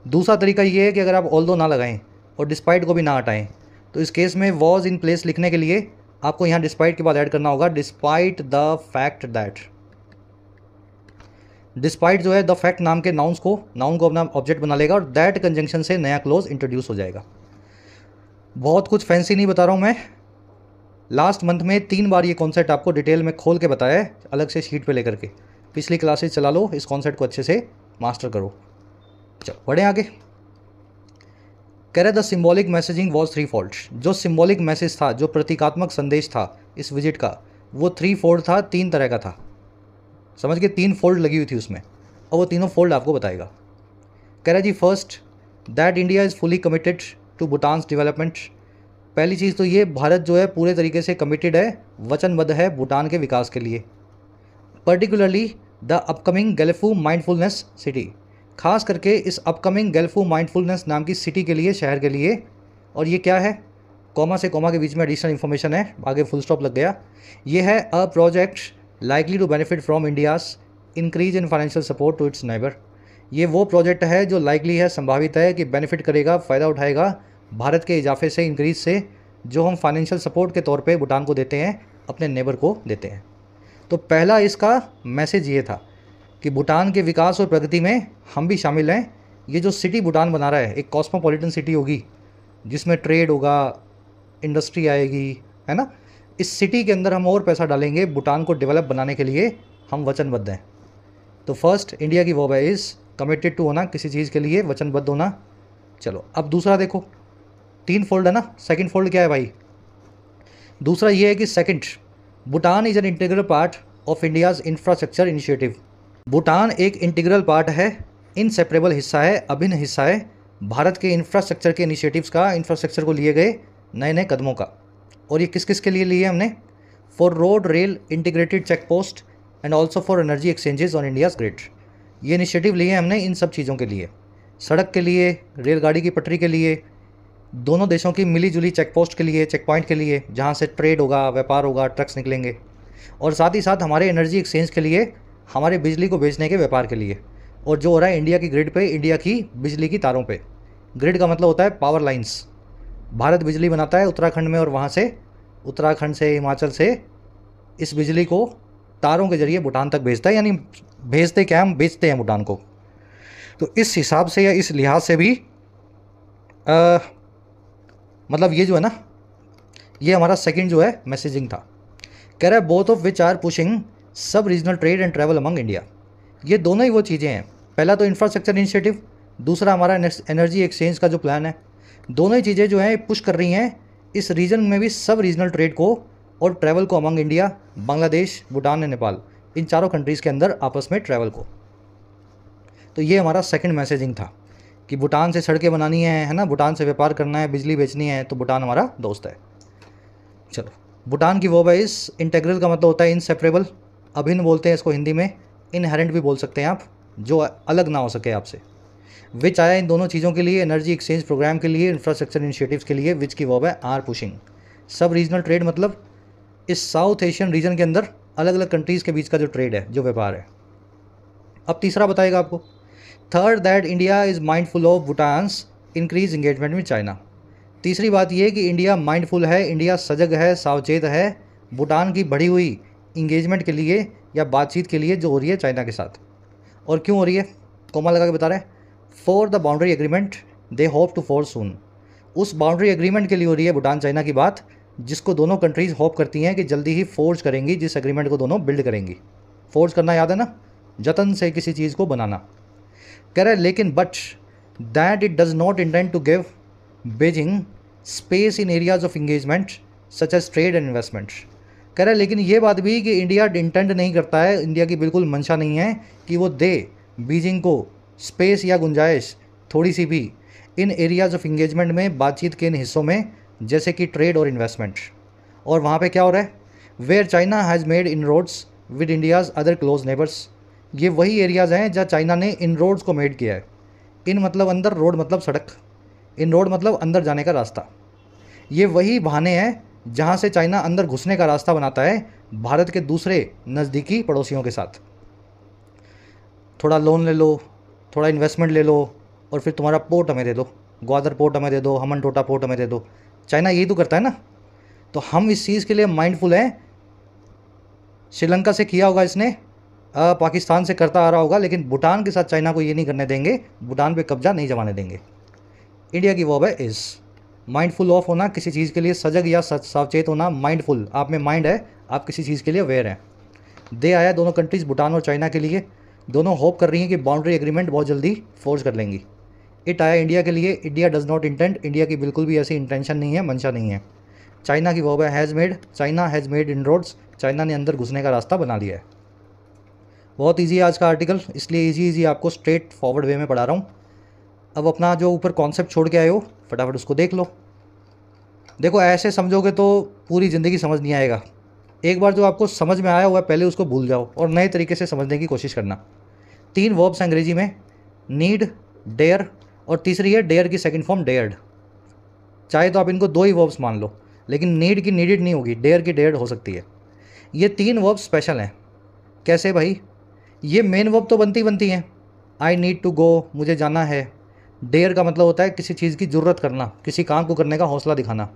दूसरा तरीका ये है कि अगर आप ऑल्दो ना लगाएं और डिस्पाइट को भी ना हटाएं, तो इस केस में वॉज इन प्लेस लिखने के लिए आपको यहाँ डिस्पाइट के बाद ऐड करना होगा despite the fact that. Despite जो है द फैक्ट नाम के नाउन को अपना ऑब्जेक्ट बना लेगा, और दैट कंजंक्शन से नया क्लोज इंट्रोड्यूस हो जाएगा। बहुत कुछ फैंसी नहीं बता रहा हूँ मैं, लास्ट मंथ में 3 बार ये कॉन्सेप्ट आपको डिटेल में खोल के बताया है, अलग से शीट पे लेकर के। पिछली क्लासेस चला लो, इस कॉन्सेप्ट को अच्छे से मास्टर करो। चलो बढ़े आगे। कह रहे the symbolic messaging was 3 fold. जो सिम्बॉलिक मैसेज था, जो प्रतीकात्मक संदेश था इस विजिट का, वो 3 फोल्ड था, 3 तरह का था। समझ के 3 फोल्ड लगी हुई थी उसमें, और वो तीनों फोल्ड आपको बताएगा। कह रहा जी first that India is fully committed to Bhutan's development. पहली चीज़ तो ये, भारत जो है पूरे तरीके से कमिटेड है, वचनबद्ध है भूटान के विकास के लिए। Particularly the upcoming Gelephu mindfulness city, खास करके इस अपकमिंग गैलेफू माइंडफुलनेस नाम की सिटी के लिए, शहर के लिए। और ये क्या है, कॉमा से कॉमा के बीच में एडिशनल इन्फॉर्मेशन है, आगे फुल स्टॉप लग गया। ये है a project likely to benefit from India's increase in financial support to its neighbour. ये वो प्रोजेक्ट है जो लाइकली है, संभावित है कि बेनिफिट करेगा, फ़ायदा उठाएगा भारत के इजाफे से, इंक्रीज से, जो हम फाइनेंशियल सपोर्ट के तौर पे भूटान को देते हैं, अपने नेबर को देते हैं। तो पहला इसका मैसेज ये था कि भूटान के विकास और प्रगति में हम भी शामिल हैं। ये जो सिटी भूटान बना रहा है, एक कॉस्मोपॉलिटन सिटी होगी जिसमें ट्रेड होगा, इंडस्ट्री आएगी, है ना। इस सिटी के अंदर हम और पैसा डालेंगे, भूटान को डेवलप बनाने के लिए हम वचनबद्ध हैं। तो फर्स्ट इंडिया की वर्ब है इज़, कमिटेड टू होना, किसी चीज़ के लिए वचनबद्ध होना। चलो अब दूसरा देखो, 3 फोल्ड है ना, सेकंड फोल्ड क्या है भाई। दूसरा ये है कि second, Bhutan is an integral part of India's infrastructure initiative. Bhutan एक इंटीग्रल पार्ट है, इनसेपरेबल हिस्सा है, अभिन्न हिस्सा है भारत के इंफ्रास्ट्रक्चर के इनिशिएटिव्स का, इंफ्रास्ट्रक्चर को लिए गए नए नए कदमों का। और ये किस किस के लिए लिए हमने, for road rail integrated check post and also for energy exchanges on India's grid. ये इनिशिएटिव लिए हमने इन सब चीज़ों के लिए, सड़क के लिए, रेलगाड़ी की पटरी के लिए, दोनों देशों की मिली जुली चेक पोस्ट के लिए, चेक पॉइंट के लिए, जहाँ से ट्रेड होगा, व्यापार होगा, ट्रक्स निकलेंगे, और साथ ही साथ हमारे एनर्जी एक्सचेंज के लिए, हमारे बिजली को बेचने के व्यापार के लिए। और जो हो रहा है इंडिया की ग्रिड पे, इंडिया की बिजली की तारों पे। ग्रिड का मतलब होता है पावर लाइंस। भारत बिजली बनाता है उत्तराखंड में, और वहाँ से, उत्तराखंड से, हिमाचल से इस बिजली को तारों के जरिए भूटान तक भेजता है, यानी भेजते क्या, हम बेचते हैं भूटान को। तो इस हिसाब से या इस लिहाज से भी मतलब ये जो है ना, ये हमारा सेकंड जो है मैसेजिंग था। कह रहा है both of which are pushing subregional trade and travel among India. ये दोनों ही वो चीज़ें हैं, पहला तो इंफ्रास्ट्रक्चर इनिशिएटिव, दूसरा हमारा एनर्जी एक्सचेंज का जो प्लान है। दोनों ही चीज़ें जो हैं पुश कर रही हैं इस रीजन में भी सब रीजनल ट्रेड को और ट्रैवल को among India, Bangladesh, Bhutan and Nepal, इन चारों कंट्रीज़ के अंदर आपस में ट्रैवल को। तो ये हमारा सेकंड मैसेजिंग था कि भूटान से सड़कें बनानी है ना, भूटान से व्यापार करना है, बिजली बेचनी है, तो भूटान हमारा दोस्त है। चलो, भूटान की वर्ब है इस। इंटेग्रल का मतलब होता है इनसेपरेबल, अभिन्न बोलते हैं इसको हिंदी में। इनहेरेंट भी बोल सकते हैं आप, जो अलग ना हो सके आपसे। विच आया इन दोनों चीज़ों के लिए, एनर्जी एक्सचेंज प्रोग्राम के लिए, इंफ्रास्ट्रक्चर इनिशिएटिव्स के लिए। विच की वर्ब है are pushing. Subregional trade मतलब इस साउथ एशियन रीजन के अंदर अलग अलग कंट्रीज़ के बीच का जो ट्रेड है, जो व्यापार है। अब तीसरा बताएगा आपको। Third, that India is mindful of Bhutan's increase engagement with China. तीसरी बात यह कि इंडिया माइंडफुल है, इंडिया सजग है, सावचेत है भूटान की बढ़ी हुई इंगेजमेंट के लिए या बातचीत के लिए जो हो रही है चाइना के साथ। और क्यों हो रही है, कोमा लगा के बता रहे हैं। For the boundary agreement they hope to force soon. उस बाउंड्री एग्रीमेंट के लिए हो रही है भूटान चाइना की बात, जिसको दोनों कंट्रीज़ होप करती हैं कि जल्दी ही फोर्ज करेंगी, जिस एग्रीमेंट को दोनों बिल्ड करेंगी। फोर्ज करना याद है ना, जतन से किसी चीज़ को बनाना। कह रहा है लेकिन but that it does not intend to give Beijing space in areas of engagement such as trade and investment. कह रहा है लेकिन ये बात भी कि इंडिया इंटेंड नहीं करता है, इंडिया की बिल्कुल मंशा नहीं है कि वो दे बीजिंग को स्पेस या गुंजाइश थोड़ी सी भी इन एरियाज ऑफ इंगेजमेंट में, बातचीत के इन हिस्सों में, जैसे कि ट्रेड और इन्वेस्टमेंट। और वहाँ पे क्या हो रहा है, where China has made inroads with India's other close neighbours. ये वही एरियाज़ हैं जहाँ चाइना ने इनरोड्स को मेड किया है। इन मतलब अंदर, रोड मतलब सड़क, इन रोड मतलब अंदर जाने का रास्ता। ये वही बहाने हैं जहाँ से चाइना अंदर घुसने का रास्ता बनाता है भारत के दूसरे नज़दीकी पड़ोसियों के साथ। थोड़ा लोन ले लो, थोड़ा इन्वेस्टमेंट ले लो, और फिर तुम्हारा पोर्ट हमें दे दो, ग्वादर पोर्ट हमें दे दो, हमन टोटा पोर्ट हमें दे दो। चाइना यही तो करता है ना। तो हम इस चीज़ के लिए माइंडफुल हैं। श्रीलंका से किया होगा इसने, पाकिस्तान से करता आ रहा होगा, लेकिन भूटान के साथ चाइना को ये नहीं करने देंगे, भूटान पे कब्जा नहीं जमाने देंगे। इंडिया की वर्ब है इज़। माइंडफुल ऑफ होना, किसी चीज़ के लिए सजग या सावचेत होना। माइंडफुल, आप में माइंड है, आप किसी चीज़ के लिए अवेयर हैं। दे आया दोनों कंट्रीज़, भूटान और चाइना के लिए। दोनों होप कर रही हैं कि बाउंड्री एग्रीमेंट बहुत जल्दी फोर्स कर लेंगी। इट आया इंडिया के लिए। India does not intend, India की बिल्कुल भी ऐसी इंटेंशन नहीं है, मंशा नहीं है। चाइना की वर्ब है has made. China has made inroads, China ने अंदर घुसने का रास्ता बना लिया है। बहुत ईजी है आज का आर्टिकल, इसलिए ईजी आपको स्ट्रेट फॉरवर्ड वे में पढ़ा रहा हूँ। अब अपना जो ऊपर कॉन्सेप्ट छोड़ के आए हो, फटाफट उसको देख लो। देखो, ऐसे समझोगे तो पूरी ज़िंदगी समझ नहीं आएगा। एक बार जो आपको समझ में आया हुआ है पहले उसको भूल जाओ और नए तरीके से समझने की कोशिश करना। 3 वर्ब्स अंग्रेजी में, नीड, डेयर, और तीसरी है डेयर की सेकंड फॉर्म डेयर्ड। चाहे तो आप इनको 2 ही वर्ब्स मान लो, लेकिन नीड की नीडेड नहीं होगी, डेयर की डेयर्ड हो सकती है। ये 3 वर्ब्स स्पेशल हैं। कैसे भाई? ये मेन वर्ब तो बनती हैं। आई नीड टू गो, मुझे जाना है। डेयर का मतलब होता है किसी चीज़ की ज़रूरत करना, किसी काम को करने का हौसला दिखाना।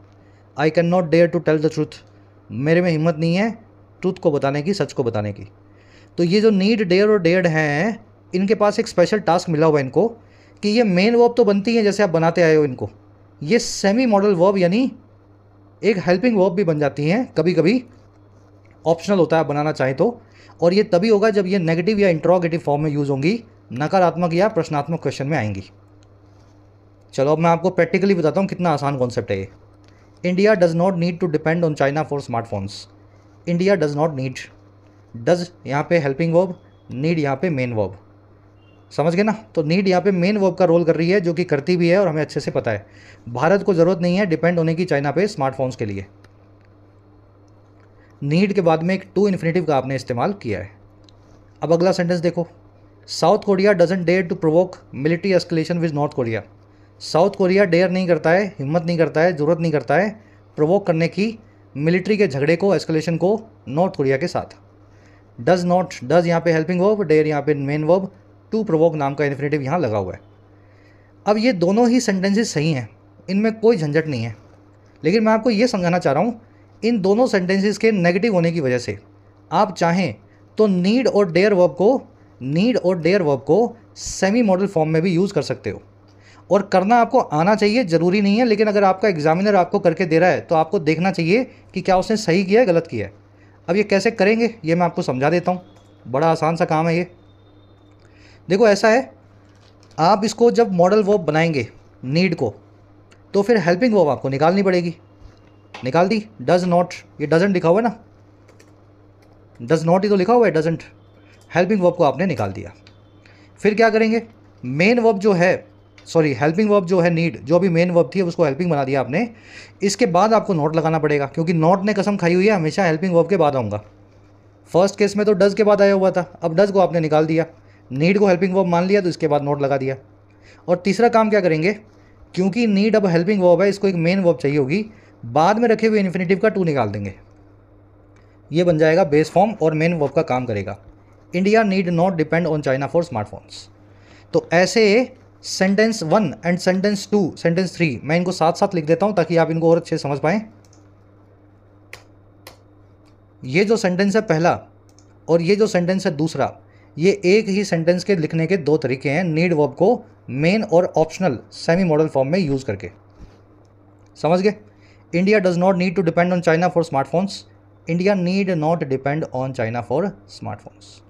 I can not dare to tell the truth, मेरे में हिम्मत नहीं है ट्रूथ को बताने की, सच को बताने की। तो ये जो नीड, डेयर और डेयर्ड हैं, इनके पास एक स्पेशल टास्क मिला हुआ है इनको कि ये मेन वर्ब तो बनती हैं जैसे आप बनाते आए हो इनको, ये सेमी मॉडल वर्ब यानी एक हेल्पिंग वर्ब भी बन जाती हैं कभी कभी। ऑप्शनल होता है, आप बनाना चाहें तो। और ये तभी होगा जब ये नेगेटिव या इंट्रोगेटिव फॉर्म में यूज़ होंगी, नकारात्मक या प्रश्नात्मक क्वेश्चन में आएंगी। चलो अब मैं आपको प्रैक्टिकली बताता हूँ कितना आसान कॉन्सेप्ट है ये। India does not need to depend on China for smartphones. India does not need, does यहाँ पे हेल्पिंग वर्ब, नीड यहाँ पे मेन वर्ब। समझ गए ना? तो नीड यहाँ पे मेन वर्ब का रोल कर रही है, जो कि करती भी है और हमें अच्छे से पता है। भारत को ज़रूरत नहीं है डिपेंड होने की चाइना पे स्मार्टफोन्स के लिए। नीड के बाद में एक टू इन्फिनेटिव का आपने इस्तेमाल किया है। अब अगला सेंटेंस देखो। South Korea doesn't dare to provoke military escalation with North Korea. South Korea dare नहीं करता है, हिम्मत नहीं करता है, ज़रूरत नहीं करता है प्रोवोक करने की मिलिट्री के झगड़े को, एस्केलेशन को नॉर्थ कोरिया के साथ। डज़ नॉट, डज़ यहाँ पे हेल्पिंग वर्ब, डेयर यहाँ पे मेन वर्ब, टू प्रोवोक नाम का इन्फिनेटिव यहाँ लगा हुआ है। अब ये दोनों ही सेंटेंसेस सही हैं, इनमें कोई झंझट नहीं है, लेकिन मैं आपको ये समझाना चाह रहा हूँ इन दोनों सेंटेंसेस के नेगेटिव होने की वजह से आप चाहें तो नीड और डेयर वर्ब को सेमी मॉडल फॉर्म में भी यूज़ कर सकते हो। और करना आपको आना चाहिए, ज़रूरी नहीं है, लेकिन अगर आपका एग्जामिनर आपको करके दे रहा है तो आपको देखना चाहिए कि क्या उसने सही किया है, गलत किया है। अब ये कैसे करेंगे ये मैं आपको समझा देता हूँ, बड़ा आसान सा काम है ये। देखो ऐसा है, आप इसको जब मॉडल वर्ब बनाएंगे नीड को, तो फिर हेल्पिंग वर्ब आपको निकालनी पड़ेगी। निकाल दी। डज नॉट, ये डजंट लिखा हुआ है ना, डज नॉट ही तो लिखा हुआ है, डजंट। हेल्पिंग वर्ब को आपने निकाल दिया। फिर क्या करेंगे, मेन वर्ब जो है, सॉरी हेल्पिंग वर्ब जो है नीड, जो अभी मेन वर्ब थी उसको हेल्पिंग बना दिया आपने। इसके बाद आपको नॉट लगाना पड़ेगा, क्योंकि नॉट ने कसम खाई हुई है हमेशा हेल्पिंग वर्ब के बाद आऊँगा। फर्स्ट केस में तो डज के बाद आया हुआ था, अब डज को आपने निकाल दिया, नीड को हेल्पिंग वर्ब मान लिया, तो इसके बाद नॉट लगा दिया। और तीसरा काम क्या करेंगे, क्योंकि नीड अब हेल्पिंग वर्ब है, इसको एक मेन वर्ब चाहिए होगी, बाद में रखे हुए इन्फिनेटिव का टू निकाल देंगे, ये बन जाएगा बेस फॉर्म और मेन वर्ब का काम करेगा। India need not depend on China for smartphones. तो ऐसे सेंटेंस 1 एंड सेंटेंस 2, सेंटेंस 3 मैं इनको साथ साथ लिख देता हूं ताकि आप इनको और अच्छे से समझ पाएं। ये जो सेंटेंस है पहला और ये जो सेंटेंस है दूसरा, ये एक ही सेंटेंस के लिखने के दो तरीके हैं, नीड वर्ब को मेन और ऑप्शनल सेमी मॉडल फॉर्म में यूज करके। समझ गए? India does not need to depend on China for smartphones, India need not depend on China for smartphones.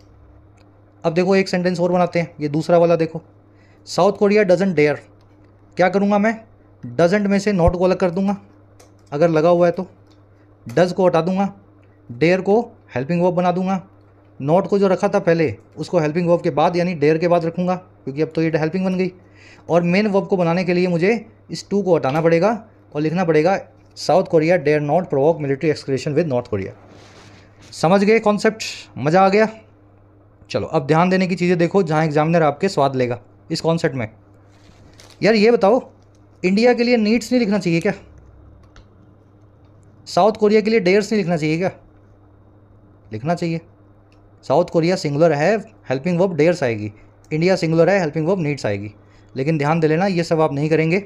अब देखो एक सेंटेंस और बनाते हैं, ये दूसरा वाला देखो, साउथ कोरिया डजंट डेयर। क्या करूँगा मैं, डजंट में से नॉट को अलग कर दूंगा अगर लगा हुआ है तो, डज को हटा दूंगा, डेयर को हेल्पिंग वर्ब बना दूंगा, नॉट को जो रखा था पहले उसको हेल्पिंग वर्ब के बाद यानी डेयर के बाद रखूंगा, क्योंकि अब तो ये हेल्पिंग बन गई। और मेन वर्ब को बनाने के लिए मुझे इस टू को हटाना पड़ेगा और लिखना पड़ेगा South Korea dare not provoke military escalation with North Korea. समझ गए कॉन्सेप्ट? मज़ा आ गया? चलो अब ध्यान देने की चीज़ें देखो जहाँ एग्जामिनर आपके स्वाद लेगा इस कॉन्सेप्ट में। यार ये बताओ, इंडिया के लिए नीड्स नहीं लिखना चाहिए क्या? साउथ कोरिया के लिए डेयर्स नहीं लिखना चाहिए क्या? लिखना चाहिए। साउथ कोरिया सिंगुलर है, हेल्पिंग वर्ब डेयर्स आएगी, इंडिया सिंगुलर है, हेल्पिंग वर्ब नीड्स आएगी। लेकिन ध्यान दे लेना ये सब आप नहीं करेंगे,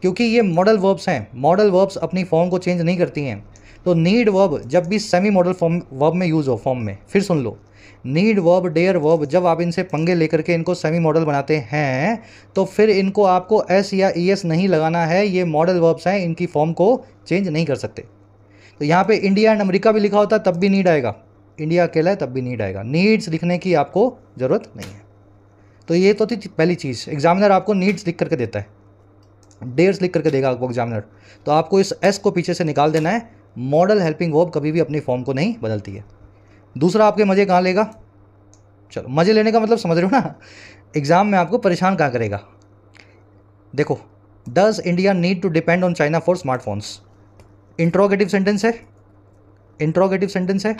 क्योंकि ये मॉडल वर्ब्स हैं, मॉडल वर्ब्स अपनी फॉर्म को चेंज नहीं करती हैं। तो नीड वर्ब जब भी सेमी मॉडल फॉर्म वर्ब में यूज़ हो फॉर्म में, फिर सुन लो, नीड वर्ब डेयर वर्ब जब आप इनसे पंगे लेकर के इनको सेमी मॉडल बनाते हैं तो फिर इनको आपको एस या ई एस नहीं लगाना है, ये मॉडल वर्ब्स हैं, इनकी फॉर्म को चेंज नहीं कर सकते। तो यहाँ पे इंडिया एंड अमेरिका भी लिखा होता तब भी नीड आएगा, इंडिया अकेला है तब भी नीड आएगा, नीड्स लिखने की आपको ज़रूरत नहीं है। तो ये तो थी पहली चीज़, एग्जामिनर आपको नीड्स लिख करके देता है, डेयर्स लिख करके देगा आपको एग्जामिनर, तो आपको इस एस को पीछे से निकाल देना है। मॉडल हेल्पिंग वर्ब कभी भी अपनी फॉर्म को नहीं बदलती है। दूसरा आपके मज़े कहाँ लेगा, चलो मज़े लेने का मतलब समझ रहे हो ना, एग्ज़ाम में आपको परेशान कहाँ करेगा। देखो, does India need to depend on China for smartphones, interrogative sentence है, इंट्रोगेटिव सेंटेंस है,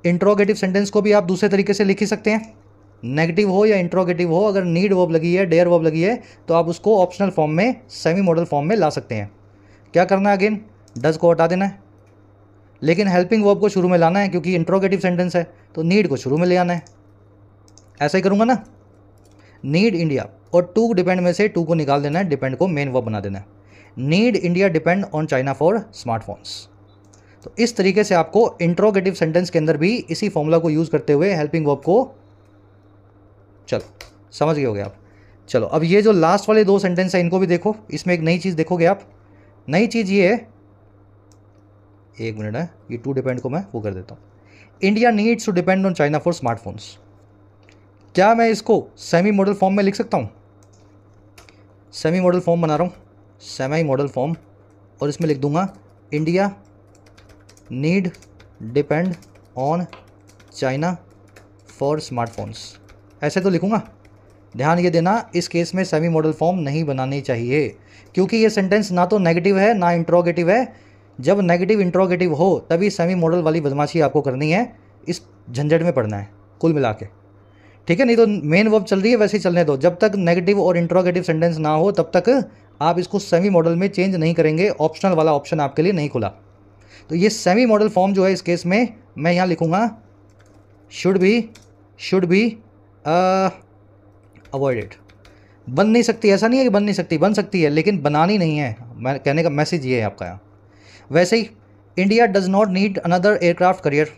इंट्रोगेटिव सेंटेंस को भी आप दूसरे तरीके से लिख ही सकते हैं, नेगेटिव हो या इंट्रोगेटिव हो, अगर नीड वर्ब लगी है, डेयर वर्ब लगी है, तो आप उसको ऑप्शनल फॉर्म में, सेमी मॉडल फॉर्म में ला सकते हैं। क्या करना है, अगेन डज को हटा देना है, लेकिन हेल्पिंग वर्ब को शुरू में लाना है, क्योंकि इंट्रोगेटिव सेंटेंस है तो नीड को शुरू में ले आना है। ऐसा ही करूँगा ना, नीड इंडिया और टू डिपेंड में से टू को निकाल देना है, डिपेंड को मेन वर्ब बना देना है, need India depend on China for smartphones. तो इस तरीके से आपको इंट्रोगेटिव सेंटेंस के अंदर भी इसी फॉर्मूला को यूज़ करते हुए हेल्पिंग वर्ब को, चलो समझ गए होगे आप। चलो अब ये जो लास्ट वाले दो सेंटेंस है इनको भी देखो, इसमें एक नई चीज़ देखोगे आप। नई चीज़ ये है, एक मिनट है, ये टू डिपेंड को मैं वो कर देता हूँ, India needs to depend on China for smartphones. क्या मैं इसको सेमी मॉडल फॉर्म में लिख सकता हूँ? सेमी मॉडल फॉर्म बना रहा हूँ, सेमी मॉडल फॉर्म, और इसमें लिख दूंगा India need depend on China for smartphones, ऐसे तो लिखूँगा। ध्यान ये देना, इस केस में सेमी मॉडल फॉर्म नहीं बनानी चाहिए, क्योंकि ये सेंटेंस ना तो नेगेटिव है ना इंट्रोगेटिव है। जब नेगेटिव इंट्रोगेटिव हो तभी सेमी मॉडल वाली बदमाशी आपको करनी है, इस झंझट में पड़ना है कुल मिला के, ठीक है? नहीं तो मेन वर्ब चल रही है वैसे ही चलने दो, जब तक नेगेटिव और इंट्रोगेटिव सेंटेंस ना हो तब तक आप इसको सेमी मॉडल में चेंज नहीं करेंगे, ऑप्शनल वाला ऑप्शन आपके लिए नहीं खुला। तो ये सेमी मॉडल फॉर्म जो है इस केस में मैं यहाँ लिखूँगा शुड बी अवॉइडेड। बन नहीं सकती, ऐसा नहीं है कि बन नहीं सकती, बन सकती है, लेकिन बनानी नहीं है, मैं कहने का मैसेज ये है आपका यहाँ। वैसे ही India does not need another aircraft carrier,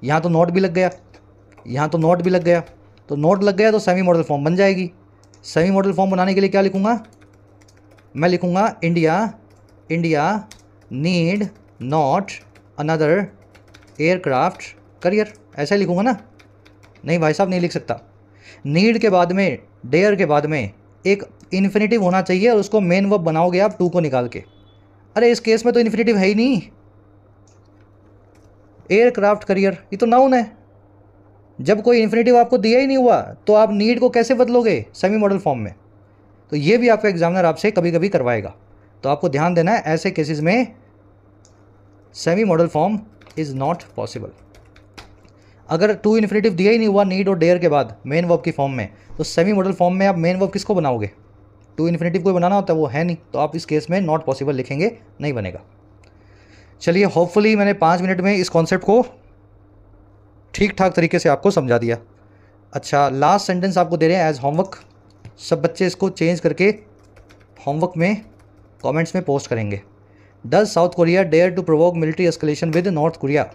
यहाँ तो नॉट भी लग गया, यहाँ तो नॉट भी लग गया, तो नॉट लग गया तो सेमी मॉडल फॉर्म बन जाएगी। सेमी मॉडल फॉर्म बनाने के लिए क्या लिखूँगा, मैं लिखूँगा India need not another aircraft career, ऐसा लिखूँगा ना? नहीं भाई साहब नहीं लिख सकता, नीड के बाद में, डेयर के बाद में एक इन्फिनेटिव होना चाहिए और उसको मेन वर्ब बनाओगे आप टू को निकाल के। अरे इस केस में तो इन्फिनेटिव है ही नहीं, एयरक्राफ्ट करियर ये तो नाउन है। जब कोई इन्फिनेटिव आपको दिया ही नहीं हुआ तो आप नीड को कैसे बदलोगे सेमी मॉडल फॉर्म में? तो ये भी आपका एग्जामिनर आपसे कभी कभी करवाएगा, तो आपको ध्यान देना है ऐसे केसेस में semi modal form is not possible. अगर टू इन्फिनेटिव दिया ही नहीं हुआ नीड और डेयर के बाद मेन वर्ब की फॉर्म में, तो सेमी मॉडल फॉर्म में आप मेन वर्ब किसको बनाओगे? टू इन्फिनेटिव को बनाना होता है, वो है नहीं, तो आप इस केस में नॉट पॉसिबल लिखेंगे, नहीं बनेगा। चलिए, होपफुली मैंने 5 मिनट में इस कॉन्सेप्ट को ठीक ठाक तरीके से आपको समझा दिया। अच्छा, लास्ट सेंटेंस आपको दे रहे हैं एज होमवर्क। सब बच्चे इसको चेंज करके होमवर्क में कमेंट्स में पोस्ट करेंगे। Does South Korea dare to provoke military escalation with North Korea?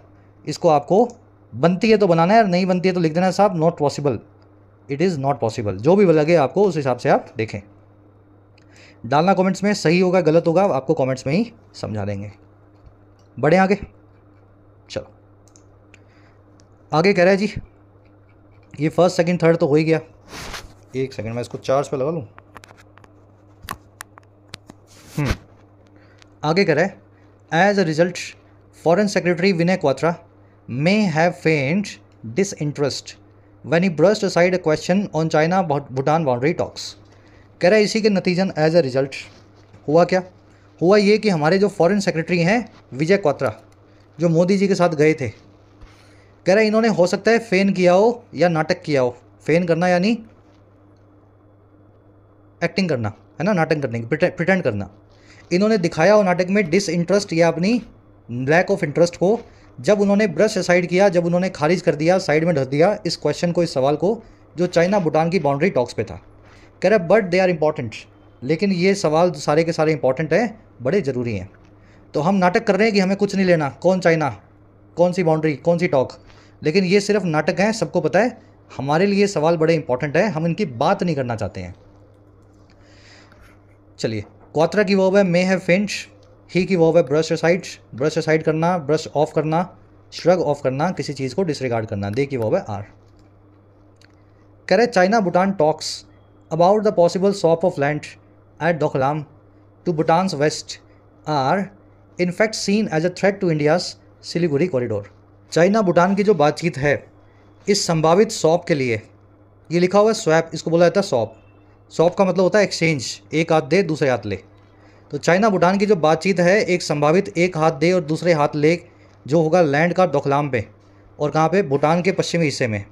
इसको आपको बनती है तो बनाना है और नहीं बनती है तो लिख देना साहब not possible, it is not possible. जो भी लगे आपको उस हिसाब से आप देखें, डालना कमेंट्स में। सही होगा गलत होगा आपको कमेंट्स में ही समझा देंगे। बढ़े आगे, चलो आगे कह रहा है जी, ये फर्स्ट सेकंड थर्ड तो हो ही गया। एक सेकंड मैं इसको चार्ज पे लगा लूँ। आगे कह रहा है as a result foreign secretary Vinay Kwatra may have feigned disinterest when he brushed aside a question on China Bhutan boundary talks. कह रहा है इसी के नतीजन एज अ रिजल्ट हुआ क्या? हुआ ये कि हमारे जो फॉरेन सेक्रेटरी हैं विजय क्वात्रा, जो मोदी जी के साथ गए थे, कह रहा है इन्होंने हो सकता है फेन किया हो या नाटक किया हो। फेन करना यानी एक्टिंग करना है ना, नाटक करने की, प्रिटेंड करना। इन्होंने दिखाया हो नाटक में डिसइंटरेस्ट या अपनी लैक ऑफ इंटरेस्ट को, जब उन्होंने ब्रश असाइड किया, जब उन्होंने खारिज कर दिया, साइड में ढक दिया इस क्वेश्चन को, इस सवाल को, जो चाइना भूटान की बाउंड्री टॉक्स पे था। कह रहा है बट दे आर इंपॉर्टेंट, लेकिन ये सवाल सारे के सारे इंपॉर्टेंट हैं, बड़े ज़रूरी हैं। तो हम नाटक कर रहे हैं कि हमें कुछ नहीं लेना, कौन चाइना, कौन सी बाउंड्री, कौन सी टॉक, लेकिन ये सिर्फ नाटक हैं, सबको पता है। हमारे लिए सवाल बड़े इंपॉर्टेंट है, हम इनकी बात नहीं करना चाहते हैं। चलिए, क्वात्रा की वर्ब है मे हैव फेंट, ही की वर्ब है ब्रश असाइड करना, ब्रश ऑफ करना, श्रग ऑफ करना, किसी चीज़ को डिसरिगार्ड करना। दे की वर्ब है आर। कह रहे China Bhutan talks about the possible swap of land at Doklam to Bhutan's west are in fact seen as a threat to India's Siliguri corridor. China Bhutan की जो बातचीत है इस संभावित स्वैप के लिए, ये लिखा हुआ है स्वैप, इसको बोला जाता है स्वैप। स्वैप का मतलब होता है एक्सचेंज, एक हाथ दे दूसरे हाथ ले। तो चाइना भूटान की जो बातचीत है एक संभावित एक हाथ दे और दूसरे हाथ ले, जो होगा लैंड का डोकलाम पे, और कहाँ पे, भूटान के पश्चिमी हिस्से में।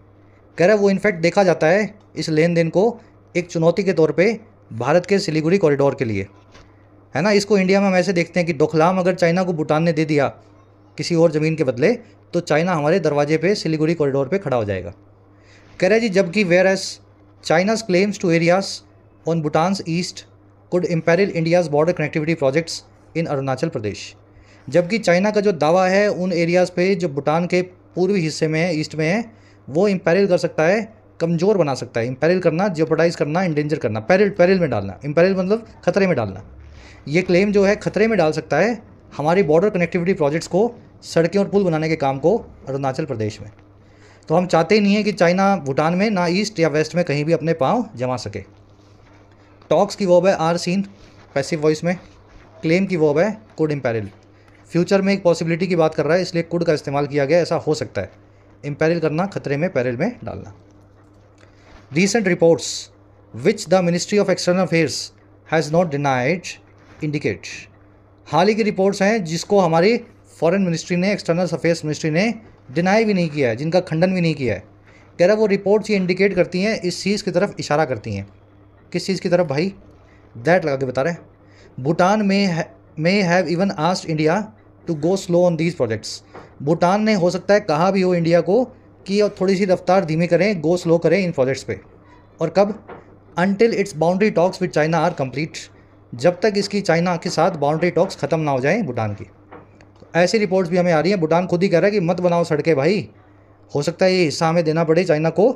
कह रहा है वो इनफैक्ट देखा जाता है इस लेन देन को एक चुनौती के तौर पे भारत के सिलीगुड़ी कॉरिडोर के लिए, है ना। इसको इंडिया में हम ऐसे देखते हैं कि डोकलाम अगर चाइना को भूटान ने दे दिया किसी और ज़मीन के बदले, तो चाइना हमारे दरवाजे पे सिलीगुड़ी कॉरिडोर पे खड़ा हो जाएगा। कह रहा है जी जबकि whereas China's claims to areas on Bhutan's east could imperil India's border connectivity projects in Arunachal Pradesh. जबकि चाइना का जो दावा है उन एरियाज़ पे जो भूटान के पूर्वी हिस्से में है, ईस्ट में है, वो इम्पेरिल कर सकता है, कमज़ोर बना सकता है। इम्पेरिल करना, जियोपर्टाइज करना, इंडेंजर करना, पेरिल में डालना, इम्पेरिल मतलब खतरे में डालना। ये क्लेम जो है खतरे में डाल सकता है हमारी बॉर्डर कनेक्टिविटी प्रोजेक्ट्स को, सड़कें और पुल बनाने के काम को अरुणाचल प्रदेश में। तो हम चाहते ही नहीं है कि चाइना भूटान में ना ईस्ट या वेस्ट में कहीं भी अपने पाँव जमा सके। टॉक्स की वर्ब है आर सीन पैसिव वॉइस में, क्लेम की वर्ब है कुड इम्पेरिल। फ्यूचर में एक पॉसिबिलिटी की बात कर रहा है, इसलिए कुड का इस्तेमाल किया गया, ऐसा हो सकता है। इम्पेरिल करना, खतरे में, पेरिल में डालना। Recent reports which the ministry of external affairs has not denied indicate. हाल ही की रिपोर्ट्स हैं जिसको हमारी फॉरेन मिनिस्ट्री ने, एक्सटर्नल अफेयर्स मिनिस्ट्री ने डिनाई भी नहीं किया है, जिनका खंडन भी नहीं किया है। कह रहा है वो रिपोर्ट्स ये इंडिकेट करती हैं, इस चीज़ की तरफ इशारा करती हैं। किस चीज़ की तरफ भाई? दैट लगा के बता रहे हैं। Bhutan may have even asked India to go slow on these projects. Bhutan ने हो सकता है कहा भी हो इंडिया को कि थोड़ी सी रफ्तार धीमी करें, गो स्लो करें इन प्रोजेक्ट्स पे। और कब? Until its boundary talks with China are complete, जब तक इसकी चाइना के साथ बाउंड्री टॉक्स ख़त्म ना हो जाएं भूटान की। तो ऐसी रिपोर्ट्स भी हमें आ रही हैं। भूटान खुद ही कह रहा है कि मत बनाओ सड़कें भाई, हो सकता है ये हिस्सा हमें देना पड़े चाइना को,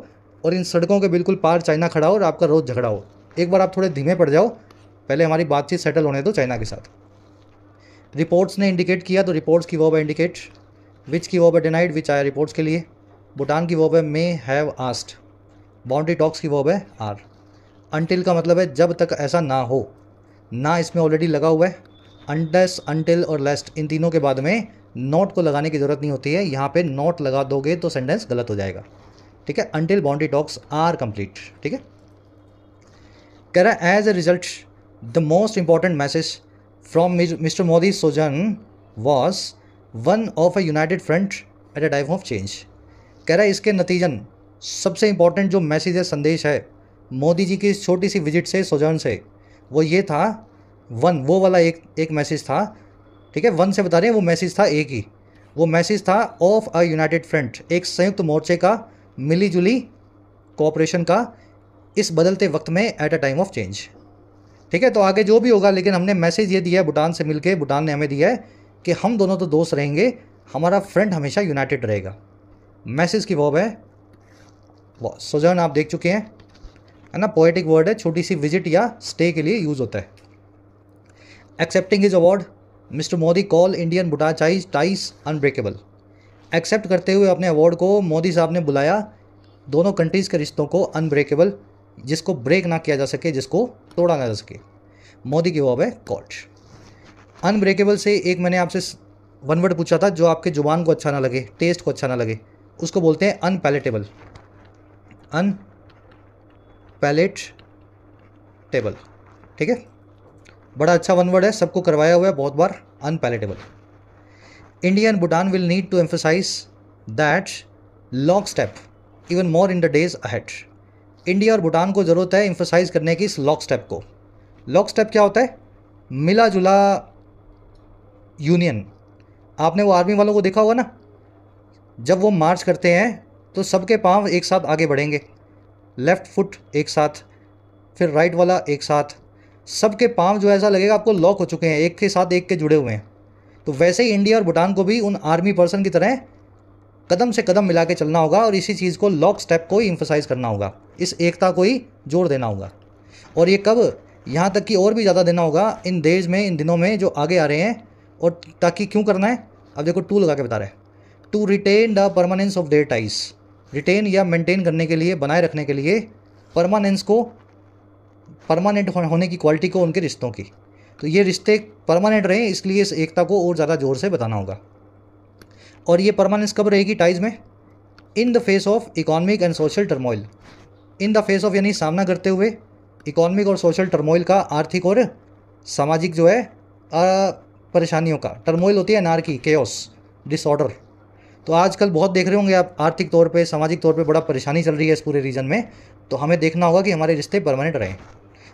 और इन सड़कों के बिल्कुल पार चाइना खड़ा हो और आपका रोज़ झगड़ा हो। एक बार आप थोड़े धीमे पड़ जाओ, पहले हमारी बातचीत सेटल होने दो चाइना के साथ। रिपोर्ट्स ने इंडिकेट किया, तो रिपोर्ट्स की वर्ब है इंडिकेट। विच की वर्ब है डिनाइड, विच आया रिपोर्ट्स के लिए। भूटान की वर्ब है may have asked. Boundary talks की वर्ब है आर। अनटिल का मतलब है जब तक ऐसा ना हो, ना इसमें ऑलरेडी लगा हुआ है, अनलेस, अनटिल और लेस्ट, इन तीनों के बाद में नॉट को लगाने की ज़रूरत नहीं होती है। यहाँ पे नॉट लगा दोगे तो सेंटेंस गलत हो जाएगा, ठीक है। Until boundary talks are complete, ठीक है। कह रहा है as a result the most important message from mister Modi sojourn was one of a united front at a time of change. कह रहा है इसके नतीजन सबसे इंपॉर्टेंट जो मैसेज है, संदेश है मोदी जी की इस छोटी सी विजिट से, सोजन से, वो ये था, वन वो वाला एक मैसेज था, ठीक है। वन से बता रहे हैं, वो मैसेज था एक ही, वो मैसेज था ऑफ अ यूनाइटेड फ्रंट, एक संयुक्त मोर्चे का, मिली जुली कोऑपरेशन का इस बदलते वक्त में eight a time of change, ठीक है। तो आगे जो भी होगा, लेकिन हमने मैसेज ये दिया है भूटान से मिलके, भूटान ने हमें दिया है कि हम दोनों तो दोस्त रहेंगे, हमारा फ्रंट हमेशा यूनाइटेड रहेगा। मैसेज की वर्ब है वो, सोजर्न आप देख चुके हैं, है ना, पोएटिक वर्ड है, छोटी सी विजिट या स्टे के लिए यूज़ होता है। Accepting his award mister Modi call Indian Bhutan ties unbreakable. Accept करते हुए अपने अवार्ड को मोदी साहब ने बुलाया दोनों कंट्रीज़ के रिश्तों को अनब्रेकेबल, जिसको ब्रेक ना किया जा सके, जिसको तोड़ा ना जा सके। मोदी की वर्ब है कॉल्ड। अनब्रेकेबल से एक मैंने आपसे वन वर्ड पूछा था जो आपके जुबान को अच्छा ना लगे, टेस्ट को अच्छा ना लगे, उसको बोलते हैं अनपैलेटेबल। अनपैलेटेबल, ठीक है, बड़ा अच्छा वन वर्ड है, सबको करवाया हुआ है बहुत बार, unpalatable. India and Bhutan will need to emphasise that lock step even more in the days ahead. India और भूटान को ज़रूरत है एम्फसाइज करने की इस लॉक स्टेप को। लॉक स्टेप क्या होता है? मिला जुला यूनियन। आपने वो आर्मी वालों को देखा होगा ना, जब वो मार्च करते हैं तो सबके पांव एक साथ आगे बढ़ेंगे, लेफ़्ट फुट एक साथ, फिर राइट वाला एक साथ, सबके पांव जो ऐसा लगेगा आपको लॉक हो चुके हैं, एक के साथ एक के जुड़े हुए हैं। तो वैसे ही इंडिया और भूटान को भी उन आर्मी पर्सन की तरह कदम से कदम मिला के चलना होगा और इसी चीज़ को, लॉक स्टेप को ही इम्फसाइज करना होगा, इस एकता को ही जोर देना होगा। और ये कब, यहाँ तक कि और भी ज़्यादा देना होगा इन देश में, इन दिनों में जो आगे आ रहे हैं। और ताकि क्यों करना है, अब देखो टू लगा के बता रहे हैं, to retain the permanence of their ties. Retain या मेंटेन करने के लिए, बनाए रखने के लिए, परमानेंस को, परमानेंट होने की क्वालिटी को उनके रिश्तों की। तो ये रिश्ते परमानेंट रहें, इसलिए इस एकता को और ज़्यादा ज़ोर से बताना होगा। और ये परमानेंस कब रहेगी टाइज में? इन the face of economic and social turmoil. In the face of यानी सामना करते हुए इकोनॉमिक और सोशल टर्मोइल का, आर्थिक और सामाजिक जो है परेशानियों का। टर्मोइल होती है अनार्की, केओस, डिसऑर्डर। तो आजकल बहुत देख रहे होंगे आप, आर्थिक तौर पे, सामाजिक तौर पे बड़ा परेशानी चल रही है इस पूरे रीजन में। तो हमें देखना होगा कि हमारे रिश्ते परमानेंट रहें।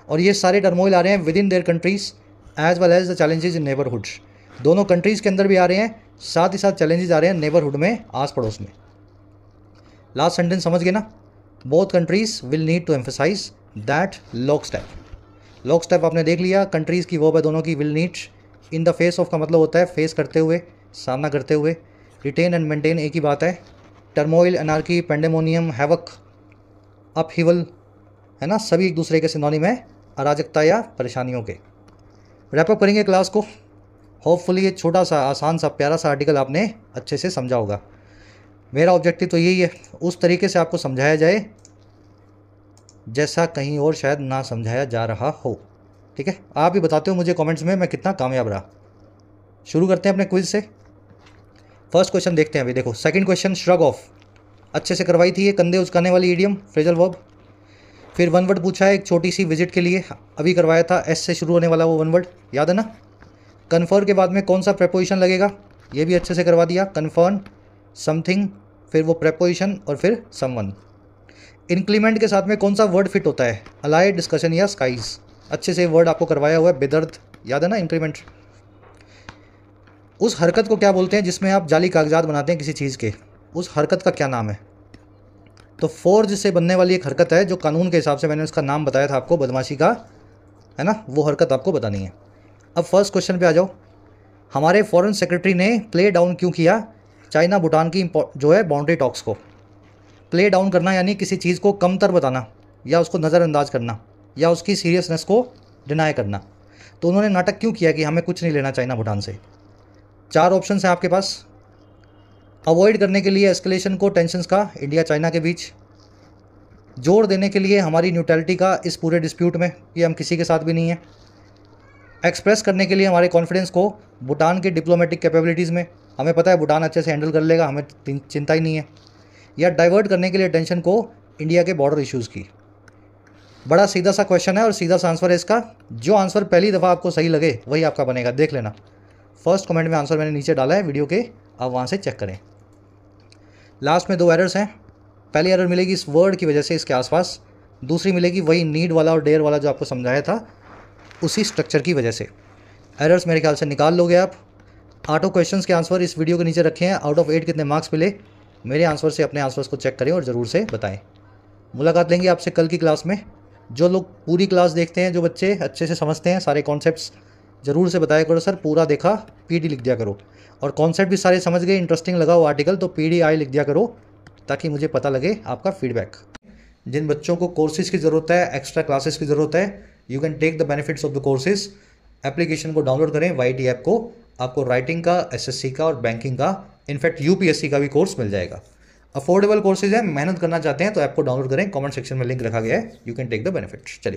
और ये सारे टर्मोइल आ रहे हैं within their countries as well as the challenges in neighbourhoods. दोनों कंट्रीज़ के अंदर भी आ रहे हैं, साथ ही साथ चैलेंजेस आ रहे हैं नेबरहुड में, आस पड़ोस में। लास्ट सेंटेंस समझ गए ना? Both countries will need to emphasise that lock step. Lock step आपने देख लिया, कंट्रीज़ की वो है दोनों की, will need. In the face of का मतलब होता है फेस करते हुए, सामना करते हुए। रिटेन एंड मेंटेन एक ही बात है। Turmoil, anarchy, pandemonium, havoc, upheaval, है ना, सभी एक दूसरे के सिनोनिम है अराजकता या परेशानियों के। रैपअप करेंगे क्लास को। होपफुली ये छोटा सा, आसान सा, प्यारा सा आर्टिकल आपने अच्छे से समझा होगा। मेरा ऑब्जेक्टिव तो यही है, उस तरीके से आपको समझाया जाए जैसा कहीं और शायद ना समझाया जा रहा हो, ठीक है। आप भी बताते हो मुझे कमेंट्स में मैं कितना कामयाब रहा। शुरू करते हैं अपने क्विज से। फर्स्ट क्वेश्चन देखते हैं अभी। देखो सेकंड क्वेश्चन, श्रग ऑफ, अच्छे से करवाई थी ये, कंधे उचकाने वाली इडियम, फ्रेजल वर्ब। फिर वन वर्ड पूछा है एक छोटी सी विजिट के लिए, अभी करवाया था, एस से शुरू होने वाला वो वन वर्ड, याद है ना। कन्फर्म के बाद में कौन सा प्रेपोजिशन लगेगा, ये भी अच्छे से करवा दिया। कन्फर्म, समथिंग, फिर वो प्रेपोजिशन और फिर समवन। इंक्लीमेंट के साथ में कौन सा वर्ड फिट होता है, अलाइड, डिस्कशन या स्काइज। अच्छे से वर्ड आपको करवाया हुआ है, बेदर्द, याद है ना, इंक्रीमेंट। उस हरकत को क्या बोलते हैं जिसमें आप जाली कागजात बनाते हैं किसी चीज़ के, उस हरकत का क्या नाम है? तो फोर्ज से बनने वाली एक हरकत है जो कानून के हिसाब से मैंने उसका नाम बताया था आपको, बदमाशी का, है ना, वो हरकत आपको बतानी है। अब फर्स्ट क्वेश्चन पे आ जाओ। हमारे फॉरेन सेक्रेटरी ने प्ले डाउन क्यों किया चाइना भूटान की जो है बाउंड्री टॉक्स को? प्ले डाउन करना यानी किसी चीज़ को कमतर बताना या उसको नज़रअंदाज करना या उसकी सीरियसनेस को डिनाई करना। तो उन्होंने नाटक क्यों किया कि हमें कुछ नहीं लेना चाइना भूटान से? 4 ऑप्शन हैं आपके पास। अवॉइड करने के लिए एस्केलेशन को, टेंशंस का इंडिया चाइना के बीच, जोर देने के लिए हमारी न्यूट्रलिटी का इस पूरे डिस्प्यूट में कि हम किसी के साथ भी नहीं हैं, एक्सप्रेस करने के लिए हमारे कॉन्फिडेंस को भूटान के डिप्लोमेटिक कैपेबिलिटीज़ में, हमें पता है भूटान अच्छे से हैंडल कर लेगा, हमें चिंता ही नहीं है। या डाइवर्ट करने के लिए टेंशन को इंडिया के बॉर्डर इश्यूज़ की। बड़ा सीधा सा क्वेश्चन है और सीधा सा आंसर है इसका। जो आंसर पहली दफ़ा आपको सही लगे वही आपका बनेगा, देख लेना। फर्स्ट कमेंट में आंसर मैंने नीचे डाला है वीडियो के, आप वहाँ से चेक करें। लास्ट में 2 एरर्स हैं। पहली एरर मिलेगी इस वर्ड की वजह से इसके आसपास, दूसरी मिलेगी वही नीड वाला और डेयर वाला जो आपको समझाया था उसी स्ट्रक्चर की वजह से। एरर्स मेरे ख्याल से निकाल लोगे आप। 8 क्वेश्चंस के आंसर इस वीडियो के नीचे रखे हैं। आउट ऑफ 8 कितने मार्क्स मिले, मेरे आंसर से अपने आंसर्स को चेक करें और ज़रूर से बताएं। मुलाकात लेंगे आपसे कल की क्लास में। जो लोग पूरी क्लास देखते हैं, जो बच्चे अच्छे से समझते हैं सारे कॉन्सेप्ट्स, ज़रूर से बताया करो सर पूरा देखा, पीडी लिख दिया करो। और कॉन्सेप्ट भी सारे समझ गए, इंटरेस्टिंग लगा वो आर्टिकल तो PDI लिख दिया करो, ताकि मुझे पता लगे आपका फीडबैक। जिन बच्चों को कोर्सेज़ की ज़रूरत है, एक्स्ट्रा क्लासेस की ज़रूरत है, you can take the benefits of the courses. Application को डाउनलोड करें YT ऐप को, आपको राइटिंग का, SSC का और बैंकिंग का, इनफैक्ट UPSC का भी कोर्स मिल जाएगा। अफोर्डेबल कोर्सेज है, मेहनत करना चाहते हैं तो ऐप को डाउनलोड करें, कमेंट सेक्शन में लिंक रखा गया है, you can take the benefit. चलिए।